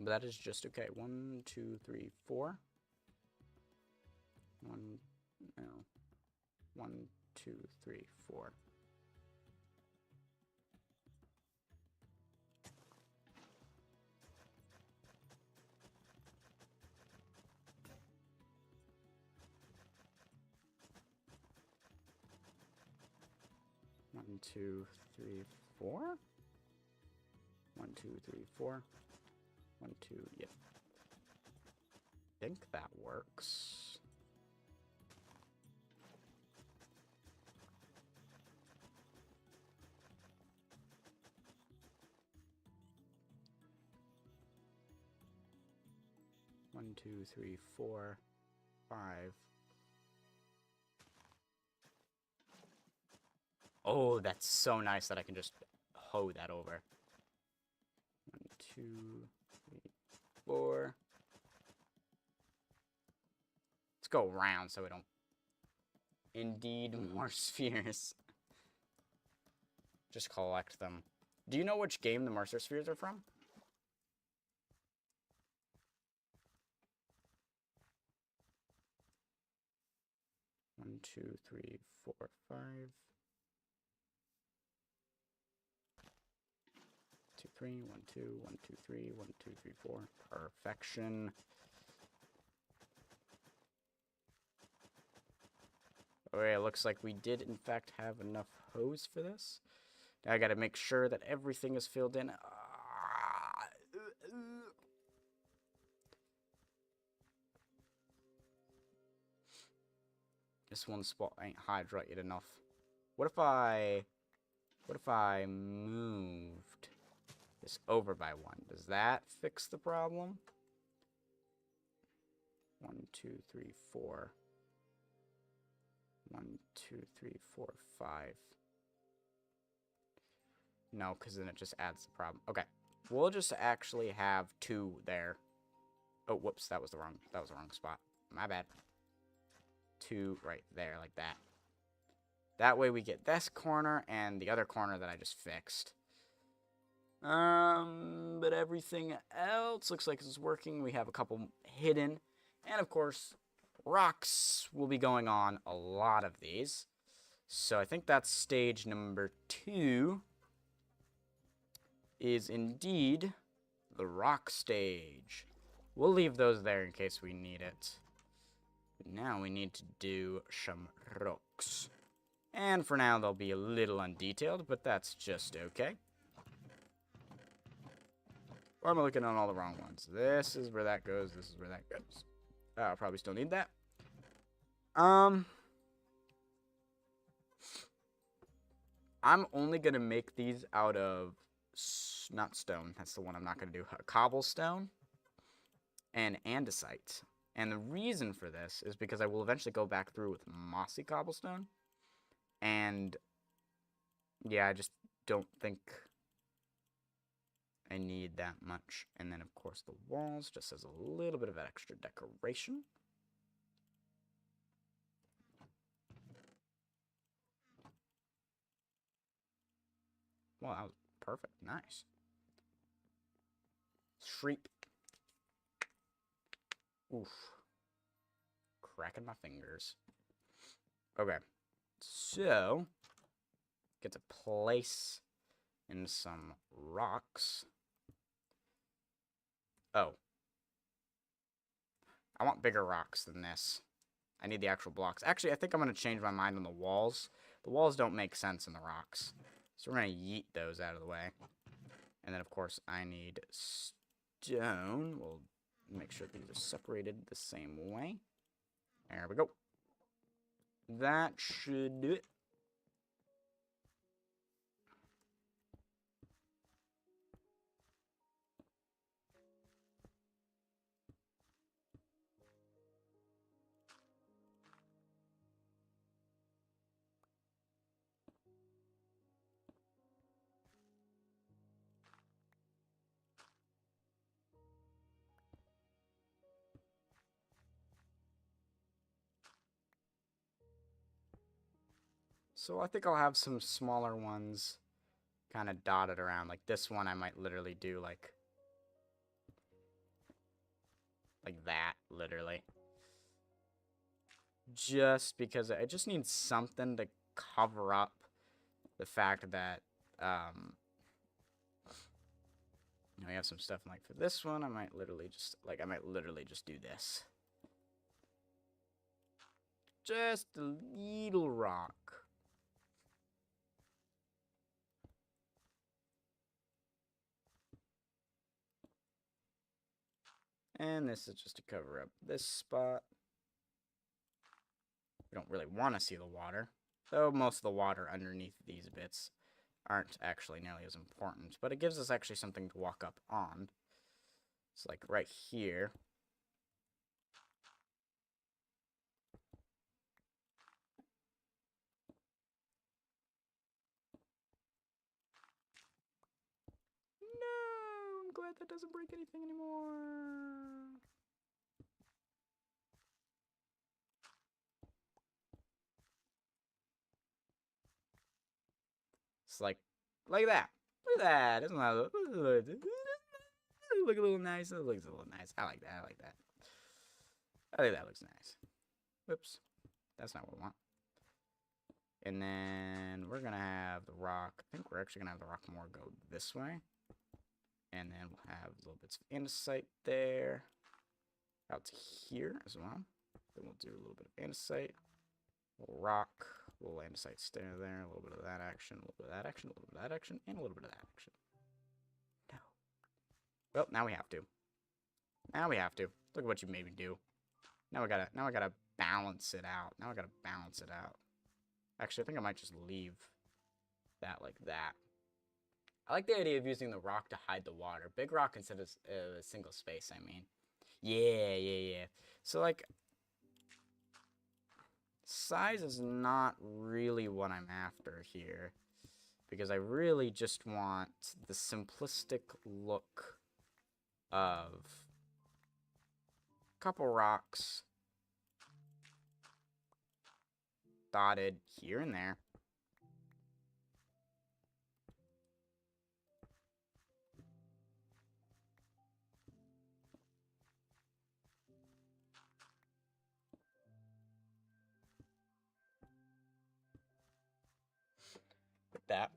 But that is just okay. 1, 2, 3, 4. 1, no. 1, 2, 3, 4. One, 2, 3, 4. 1, 2, 3, 4. 1, 2, yep. I think that works. One, 2, 3, 4, 5. Oh, that's so nice that I can just hoe that over. 1, 2, 3, 4. Let's go around so we don't. Indeed, more spheres. Just collect them. Do you know which game the Mercer spheres are from? One, 2, 3, 4, 5. 2, 3, 1, 2, 1, 2, 3, 1, 2, 3, 4. Perfection. Okay, it looks like we did in fact have enough hose for this. Now I gotta make sure that everything is filled in. This one spot ain't hydrated enough. What if I moved this over by 1? Does that fix the problem? 1, 2, 3, 4. 1, 2, 3, 4, 5. No, because then it just adds the problem. Okay, we'll just actually have 2 there. Oh, whoops, that was the wrong spot. My bad. 2 right there, like that. That way we get this corner and the other corner that I just fixed. But everything else looks like it's working. We have a couple hidden. And of course, rocks will be going on a lot of these. So I think that's stage number 2 is indeed the rock stage. We'll leave those there in case we need it. But now we need to do some rocks. And for now, they'll be a little undetailed, but that's just okay. Or am I looking on all the wrong ones? This is where that goes. This is where that goes. I'll probably still need that. I'm only going to make these out of, not stone. That's the one I'm not going to do. Cobblestone and andesite. And the reason for this is because I will eventually go back through with mossy cobblestone. And yeah, I just don't think I need that much. And then, of course, the walls just as a little bit of extra decoration. Well, that was perfect. Nice. Shriek. Oof. Cracking my fingers. Okay. So, get to place in some rocks. Oh. I want bigger rocks than this. I need the actual blocks. Actually, I think I'm going to change my mind on the walls. The walls don't make sense in the rocks. So we're going to yeet those out of the way. And then, of course, I need stone. We'll make sure these are separated the same way. There we go. That should do it. So I think I'll have some smaller ones kind of dotted around. Like this one I might literally do like that, literally. Just because I just need something to cover up the fact that, you know, we have some stuff like for this one, I might literally just do this. Just a little rock. And this is just to cover up this spot. We don't really want to see the water, though most of the water underneath these bits aren't actually nearly as important, but it gives us actually something to walk up on. It's like right here. No, I'm glad that doesn't break anything anymore. It's like that. Look at that. Isn't that look a little nice? It looks a little nice. I like that. I like that. I think that looks nice. Whoops. That's not what we want. And then we're going to have the rock. I think we're actually going to have the rock more go this way. And then we'll have little bits of andesite there. Out to here as well. Then we'll do a little bit of andesite. A little rock. A little andesite stay there. A little bit of that action. A little bit of that action. A little bit of that action. And a little bit of that action. No. Well, now we have to. Now we have to. Look at what you made me do. Now I gotta balance it out. Now I gotta balance it out. Actually, I think I might just leave that like that. I like the idea of using the rock to hide the water. Big rock instead of a single space, I mean. Yeah. So, like, size is not really what I'm after here. Because I really just want the simplistic look of a couple rocks dotted here and there. Like that.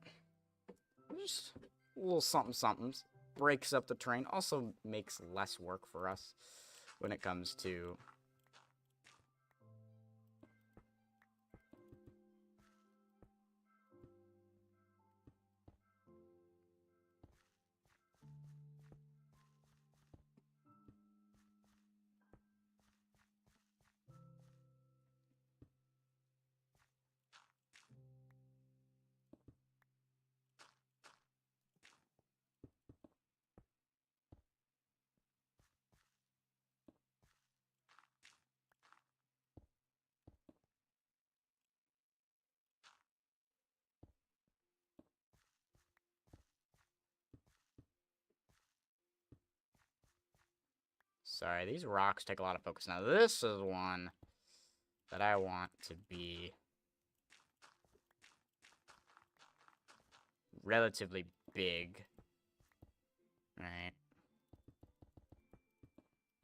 Just a little something-somethings. Breaks up the terrain. Also makes less work for us when it comes to sorry, these rocks take a lot of focus. Now, this is one that I want to be relatively big. Right.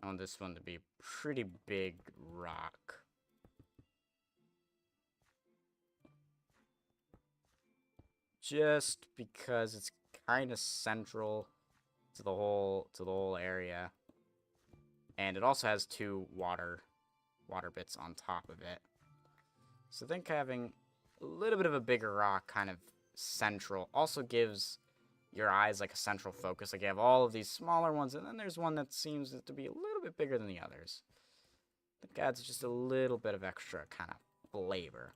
I want this one to be a pretty big rock. Just because it's kind of central to the whole area. And it also has two water bits on top of it. So I think having a little bit of a bigger rock kind of central also gives your eyes like a central focus. Like you have all of these smaller ones, and then there's one that seems to be a little bit bigger than the others. I think adds just a little bit of extra kind of flavor.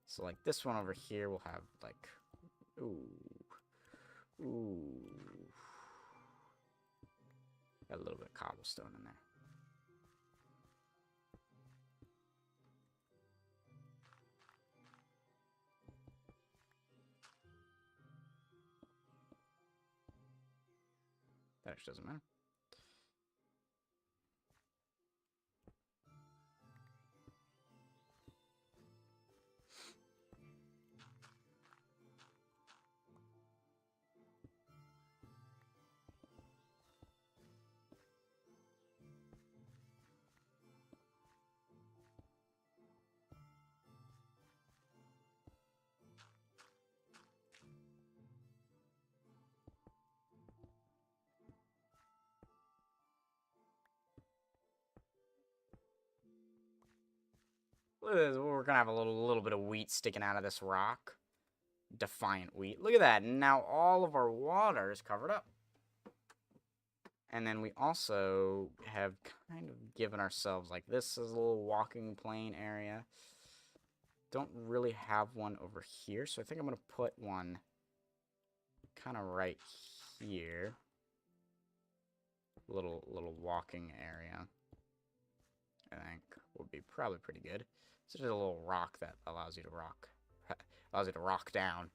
So like this one over here will have like, ooh, got a little bit of cobblestone in there. That actually doesn't matter. Look at this. We're gonna have a little bit of wheat sticking out of this rock. Defiant wheat. Look at that. Now all of our water is covered up. And then we also have kind of given ourselves, like, this is a little walking plane area. Don't really have one over here, so I think I'm going to put one kind of right here. Little walking area, I think, would be probably pretty good. It's just a little rock that allows you to rock down.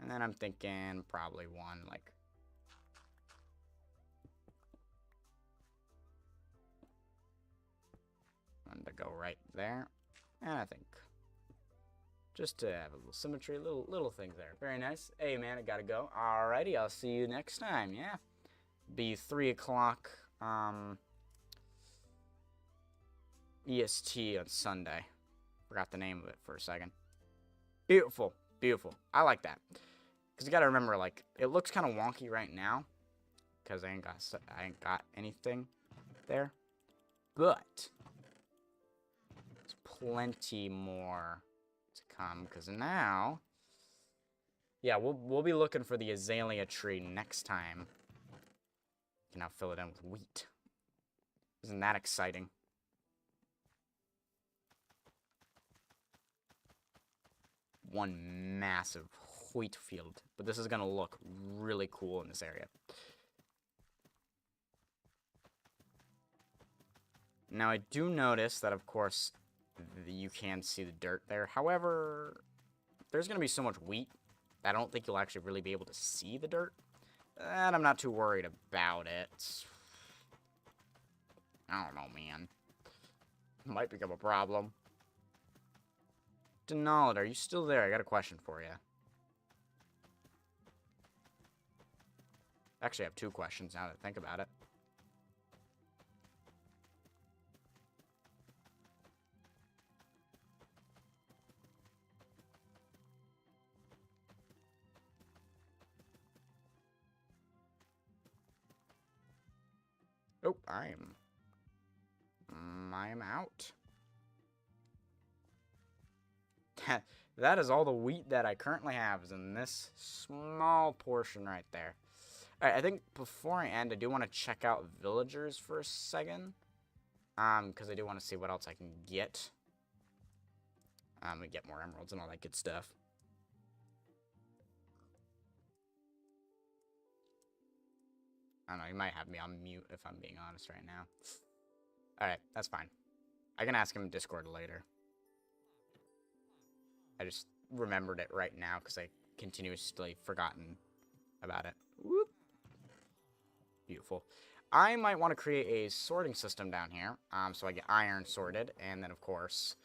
And then I'm thinking probably one, like, one to go right there. And I think just to have a little symmetry, little things there. Very nice. Hey, man, I gotta go. Alrighty, I'll see you next time, yeah? Be 3 o'clock, EST on Sunday. Forgot the name of it for a second. Beautiful, beautiful. I like that. Because you gotta remember, like, it looks kind of wonky right now. Because I ain't got anything there. But there's plenty more to come. Because now, yeah, we'll be looking for the azalea tree next time. You can now fill it in with wheat. Isn't that exciting? One massive wheat field. But this is going to look really cool in this area. Now, I do notice that, of course, you can see the dirt there. However, there's going to be so much wheat that I don't think you'll actually really be able to see the dirt. And I'm not too worried about it. I don't know, man. It might become a problem. Denald, are you still there? I got a question for you. Actually, I have 2 questions now that I think about it. Oh, I am out. That is all the wheat that I currently have is in this small portion right there. Alright, I think before I end, I do want to check out villagers for a second. Because I do want to see what else I can get. And get more emeralds and all that good stuff. I don't know, you might have me on mute if I'm being honest right now. Alright, that's fine. I can ask him in Discord later. I just remembered it right now because I continuously forgotten about it. Whoop. Beautiful. I might want to create a sorting system down here. So I get iron sorted, and then, of course,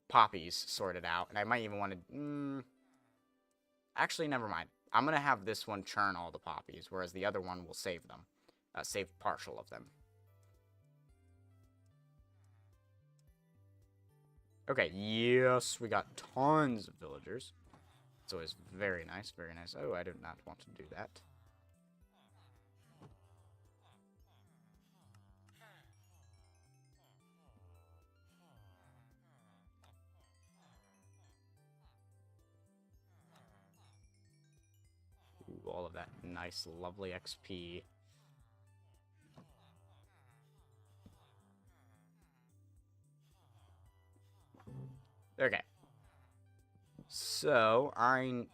poppies sorted out. And I might even want to... actually, never mind. I'm going to have this one churn all the poppies, whereas the other one will save them. Save partial of them. Okay, yes, we got tons of villagers. It's always very nice, very nice. Oh, I did not want to do that. Ooh, all of that nice, lovely XP. Okay. So, I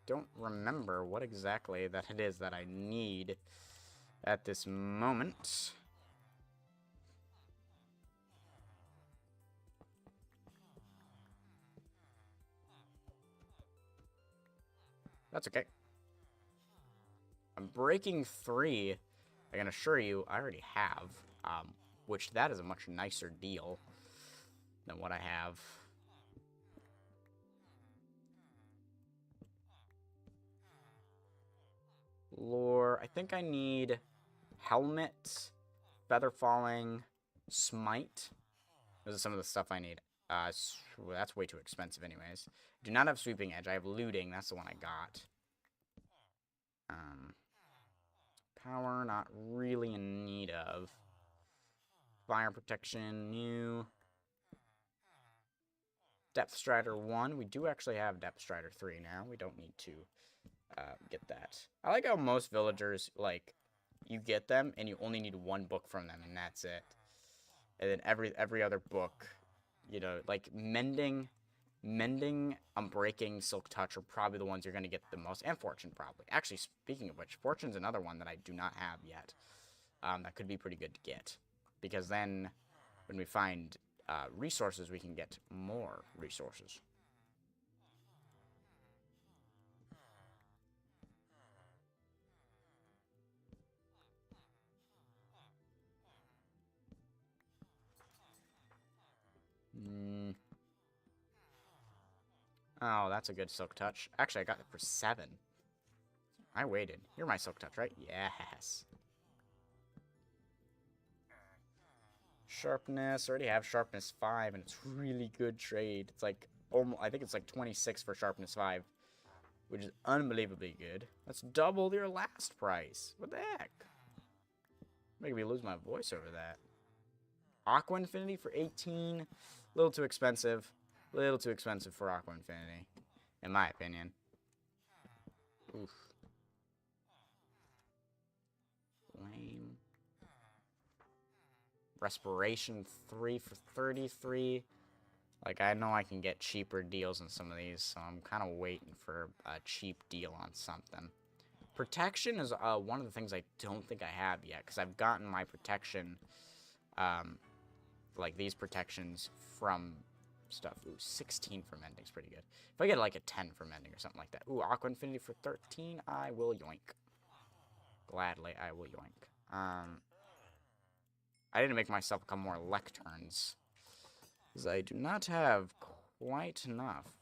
don't remember what exactly that it is that I need at this moment. That's okay. I'm breaking 3. I can assure you, I already have. Which that is a much nicer deal than what I have. Lore. I think I need helmet, feather falling, smite. Those are some of the stuff I need. That's way too expensive anyways. Do not have sweeping edge. I have looting. That's the one I got. Power, not really in need of. Fire protection, new. Depth Strider 1. We do actually have Depth Strider 3 now. We don't need to get that. I like how most villagers, like, you get them and you only need 1 book from them and that's it. And then every other book, you know, like mending, Unbreaking, Silk Touch are probably the ones you're going to get the most. And Fortune, probably. Actually, speaking of which, Fortune's another one that I do not have yet. That could be pretty good to get. Because then, when we find resources, we can get more resources. Oh, that's a good Silk Touch. Actually, I got it for 7. I waited. You're my Silk Touch, right? Yes. Sharpness. Already have Sharpness 5, and it's really good trade. It's like, I think it's like 26 for Sharpness 5, which is unbelievably good. That's double your last price. What the heck? Making me lose my voice over that. Aqua Infinity for 18. A little too expensive. A little too expensive for Aqua Infinity, in my opinion. Oof. Lame. Respiration 3 for 33. Like, I know I can get cheaper deals on some of these, so I'm kind of waiting for a cheap deal on something. Protection is one of the things I don't think I have yet, because I've gotten my protection, like these protections from stuff. Ooh, 16 for mending's pretty good. If I get like a 10 for mending or something like that. Ooh, Aqua Infinity for 13, I will yoink. Gladly, I will yoink. I need to make myself become more lecterns, because I do not have quite enough.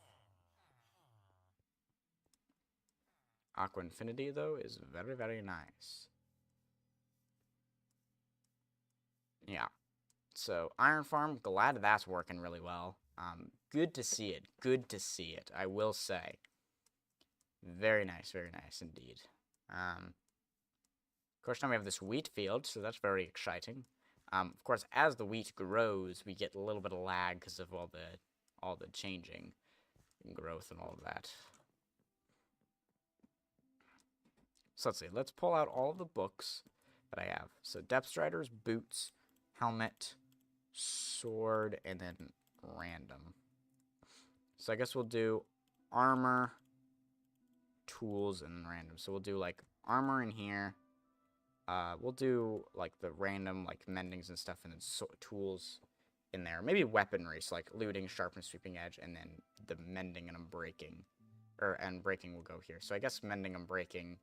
Aqua Infinity, though, is very, very nice. Yeah. So, Iron Farm, glad that's working really well. Good to see it. Good to see it, I will say. Very nice indeed. Of course, now we have this wheat field, so that's very exciting. Of course, as the wheat grows, we get a little bit of lag because of all the changing and growth and all of that. So let's see. Let's pull out all of the books that I have. So Depth Striders, Boots, Helmet, Sword, and then Random. So I guess we'll do Armor, Tools, and Random. So we'll do like Armor in here. We'll do like the random like mendings and stuff, and then tools in there. Maybe weaponry, so like looting, sharpness, sweeping edge, and then the mending and unbreaking, and breaking will go here. So I guess mending and breaking,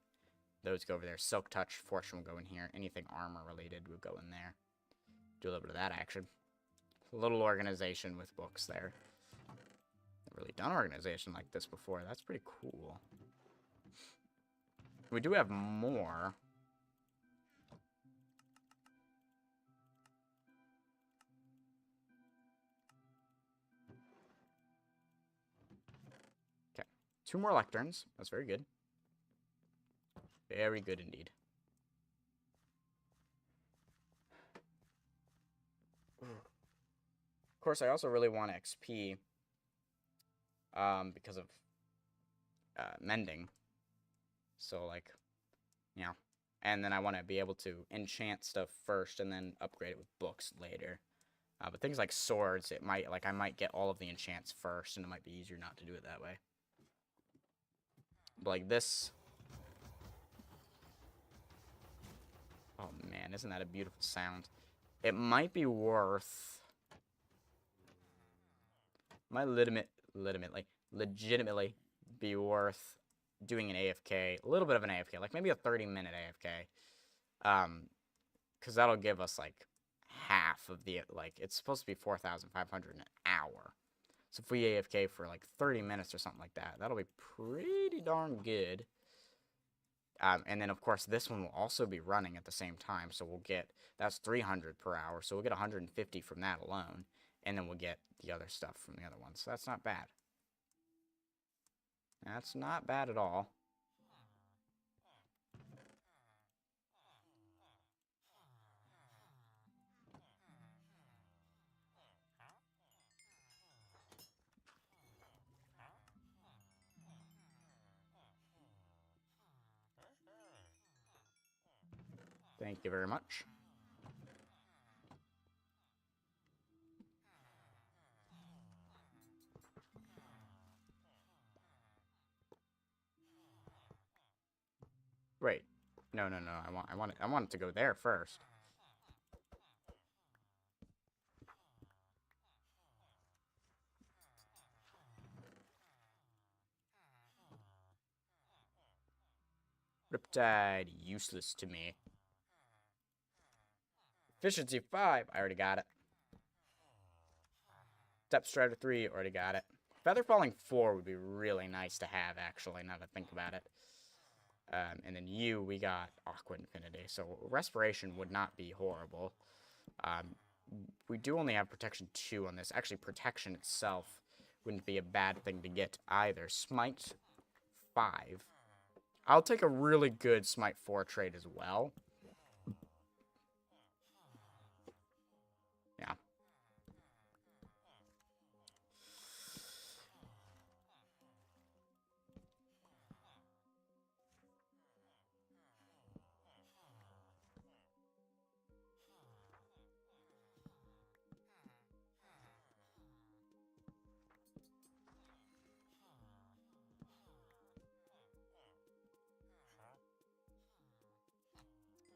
those go over there. Silk touch, fortune will go in here. Anything armor related will go in there. Do a little bit of that action. A little organization with books there. I've really done organization like this before. That's pretty cool. We do have more. Okay. 2 more lecterns. That's very good. Very good indeed. Of course, I also really want XP because of mending. So, like, yeah. And then I want to be able to enchant stuff first and then upgrade it with books later. But things like swords, it might, like, I might get all of the enchants first, and it might be easier not to do it that way. But, like, this... Oh, man, isn't that a beautiful sound? It might be worth... Might legitimately be worth doing an AFK, a little bit of an AFK, like maybe a 30-minute AFK, because that'll give us like half of the, like, it's supposed to be 4,500 an hour, so if we AFK for like 30 minutes or something like that, that'll be pretty darn good. And then of course this one will also be running at the same time, so we'll get, that's 300 per hour, so we'll get 150 from that alone. And then we'll get the other stuff from the other one. So that's not bad. That's not bad at all. Thank you very much. Wait. No. I want it to go there first. Riptide, useless to me. Efficiency 5, I already got it. Step Strider 3, already got it. Feather Falling 4 would be really nice to have, actually, now that I think about it. And then we got Aqua Infinity, so Respiration would not be horrible. We do only have Protection 2 on this. Actually, Protection itself wouldn't be a bad thing to get either. Smite 5. I'll take a really good Smite 4 trade as well. Yeah.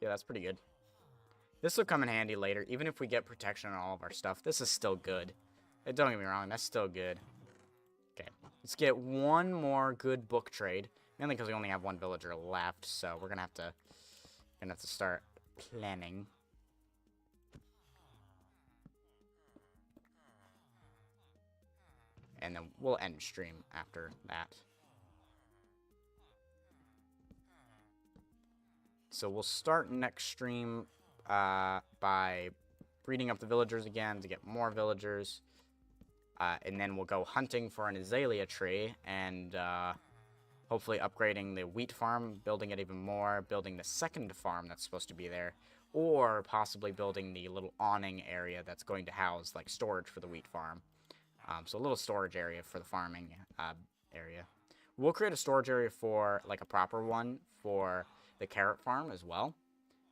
Yeah, that's pretty good. This will come in handy later. Even if we get protection on all of our stuff, this is still good. Don't get me wrong, that's still good. Okay, let's get one more good book trade. Mainly because we only have one villager left, so we're gonna have to start planning. And then we'll end stream after that. So we'll start next stream by breeding up the villagers again to get more villagers. And then we'll go hunting for an azalea tree and hopefully upgrading the wheat farm, building it even more, building the second farm that's supposed to be there, or possibly building the little awning area that's going to house like storage for the wheat farm. So a little storage area for the farming area. We'll create a storage area for like a proper one for the carrot farm as well,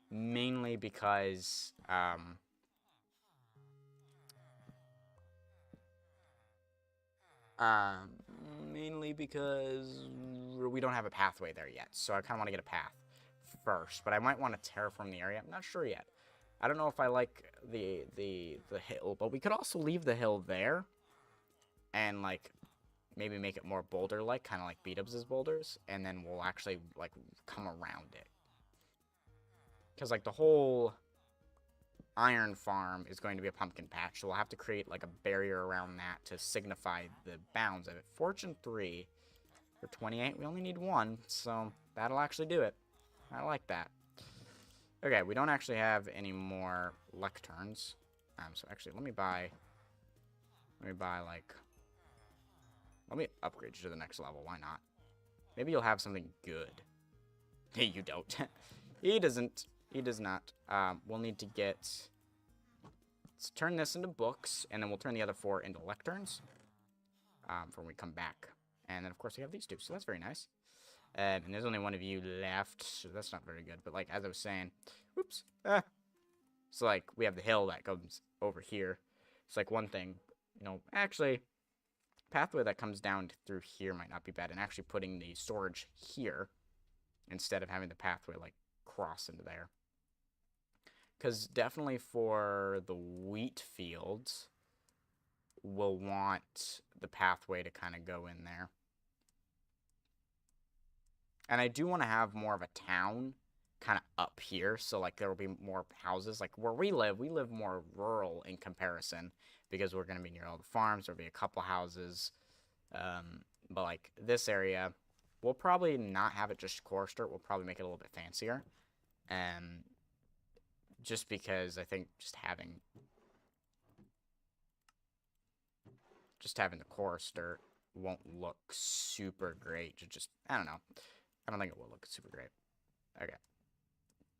mainly because we don't have a pathway there yet, so I kind of want to get a path first, but I might want to terraform the area. I'm not sure yet. I don't know if I like the hill, but we could also leave the hill there and like maybe make it more boulder-like, kind of like B-Dubs' boulders, and then we'll actually like come around it. Because like the whole iron farm is going to be a pumpkin patch, so we'll have to create like a barrier around that to signify the bounds of it. Fortune 3 for 28. We only need 1, so that'll actually do it. I like that. Okay, we don't actually have any more lecterns. So actually, let me upgrade you to the next level. Why not? Maybe you'll have something good. Hey, you don't. He doesn't. He does not. We'll need to let's turn this into books, and then we'll turn the other 4 into lecterns for when we come back. And then, of course, we have these 2, so that's very nice. And there's only 1 of you left, so that's not very good. But, like, as I was saying, whoops. So, like, we have the hill that comes over here. It's like one thing, actually, pathway that comes down through here might not be bad. And actually putting the storage here instead of having the pathway, like, cross into there. Because definitely for the wheat fields, we'll want the pathway to kind of go in there. And I do want to have more of a town kind of up here. So, like, there will be more houses. Like, where we live more rural in comparison. Because we're going to be near all the farms. There'll be a couple houses. But, like, this area, we'll probably not have it just coarse dirt. We'll probably make it a little bit fancier. Just because I think just having the coarse dirt won't look super great. I don't know. I don't think it will look super great. Okay.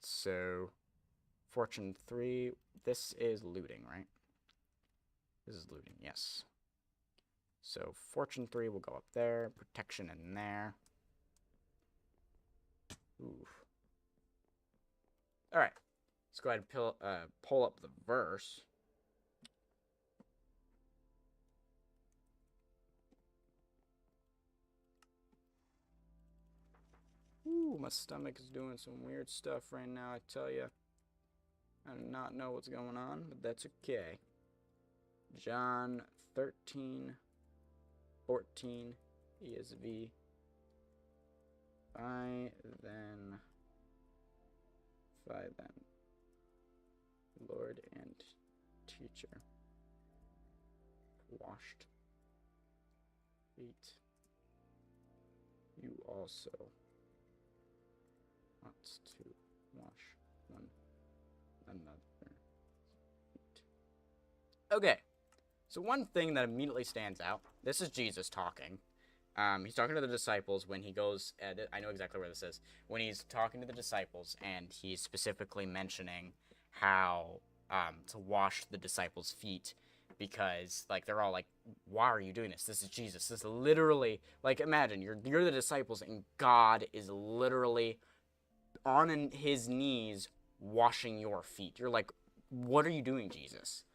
So, Fortune 3. This is looting, right? This is looting, yes. So, Fortune 3 will go up there. Protection in there. Oof. Alright. Let's go ahead and pull up the verse. Ooh, my stomach is doing some weird stuff right now, I tell you. I do not know what's going on, but that's okay. John 13, 14, ESV. If I then, Lord and teacher, washed feet, you also ought to wash one another feet. Okay, so one thing that immediately stands out, this is Jesus talking. He's talking to the disciples when he goes, I know exactly where this is, when he's talking to the disciples, and he's specifically mentioning how to wash the disciples' feet, because, like, they're all like, why are you doing this? This is Jesus. This is literally, like, imagine, you're the disciples, and God is literally on his knees washing your feet. You're like, what are you doing, Jesus?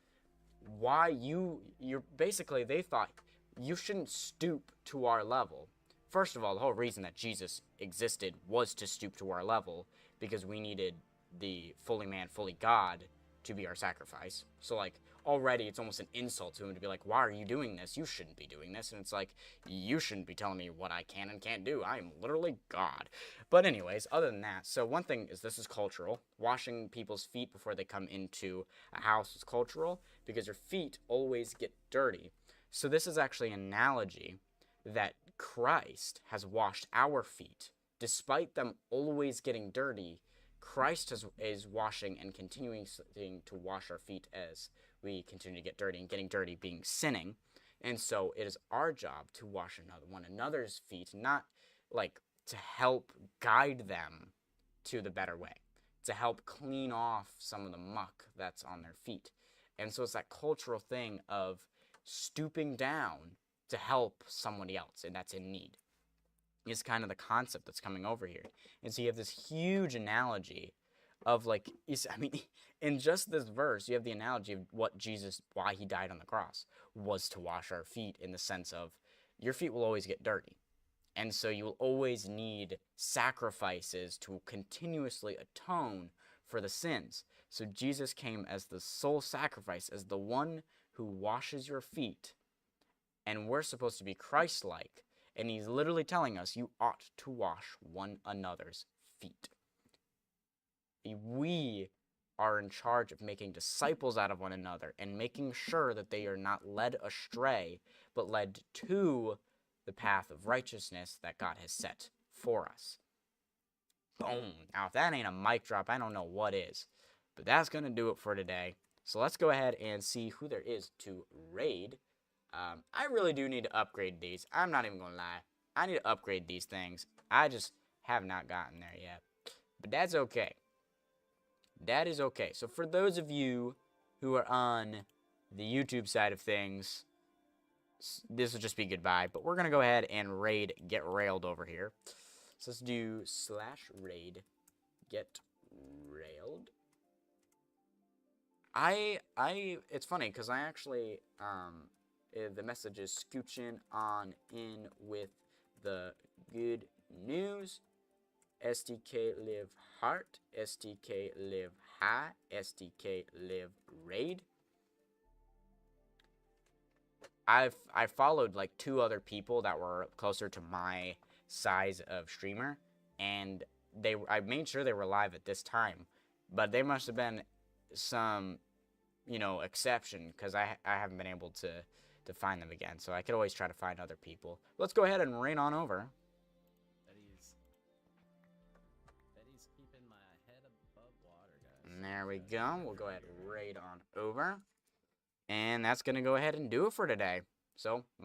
Why you're basically, they thought, you shouldn't stoop to our level. First of all, the whole reason that Jesus existed was to stoop to our level, because we needed the fully man, fully God to be our sacrifice. So, like, already it's almost an insult to him to be like, why are you doing this? You shouldn't be doing this. And it's like, you shouldn't be telling me what I can and can't do. I am literally God. But anyways, other than that, so one thing is, this is cultural. Washing people's feet before they come into a house is cultural, because your feet always get dirty. So this is actually an analogy that Christ has washed our feet. Despite them always getting dirty, Christ is washing and continuing to wash our feet as we continue to get dirty, and getting dirty being sinning. And so it is our job to wash one another's feet, not like to help guide them to the better way, to help clean off some of the muck that's on their feet. And so it's that cultural thing of stooping down to help somebody else, and that's in need, is kind of the concept that's coming over here. And so you have this huge analogy of, like, in just this verse, you have the analogy of why he died on the cross, was to wash our feet, in the sense of, your feet will always get dirty. And so you will always need sacrifices to continuously atone for the sins. So Jesus came as the sole sacrifice, as the one who washes your feet, and we're supposed to be Christ-like, and he's literally telling us, you ought to wash one another's feet. We are in charge of making disciples out of one another and making sure that they are not led astray, but led to the path of righteousness that God has set for us. Boom. Now, if that ain't a mic drop, I don't know what is. But that's going to do it for today. So let's go ahead and see who there is to raid. I really do need to upgrade these. I'm not even going to lie. I need to upgrade these things. I just have not gotten there yet. But that's okay. That is okay. So for those of you who are on the YouTube side of things, this will just be goodbye. But we're going to go ahead and raid Get Railed over here. So let's do /raid Get Railed. It's funny because I actually, the message is scooching on in with the good news. STK live heart, STK live high, STK live raid. I followed like 2 other people that were closer to my size of streamer, and I made sure they were live at this time, but they must have been some, exception, because I haven't been able to find them again. So I could always try to find other people. Let's go ahead and raid on over. Betty's keeping my head above water, guys. And there we go. We'll go ahead and raid on over. And that's going to go ahead and do it for today. So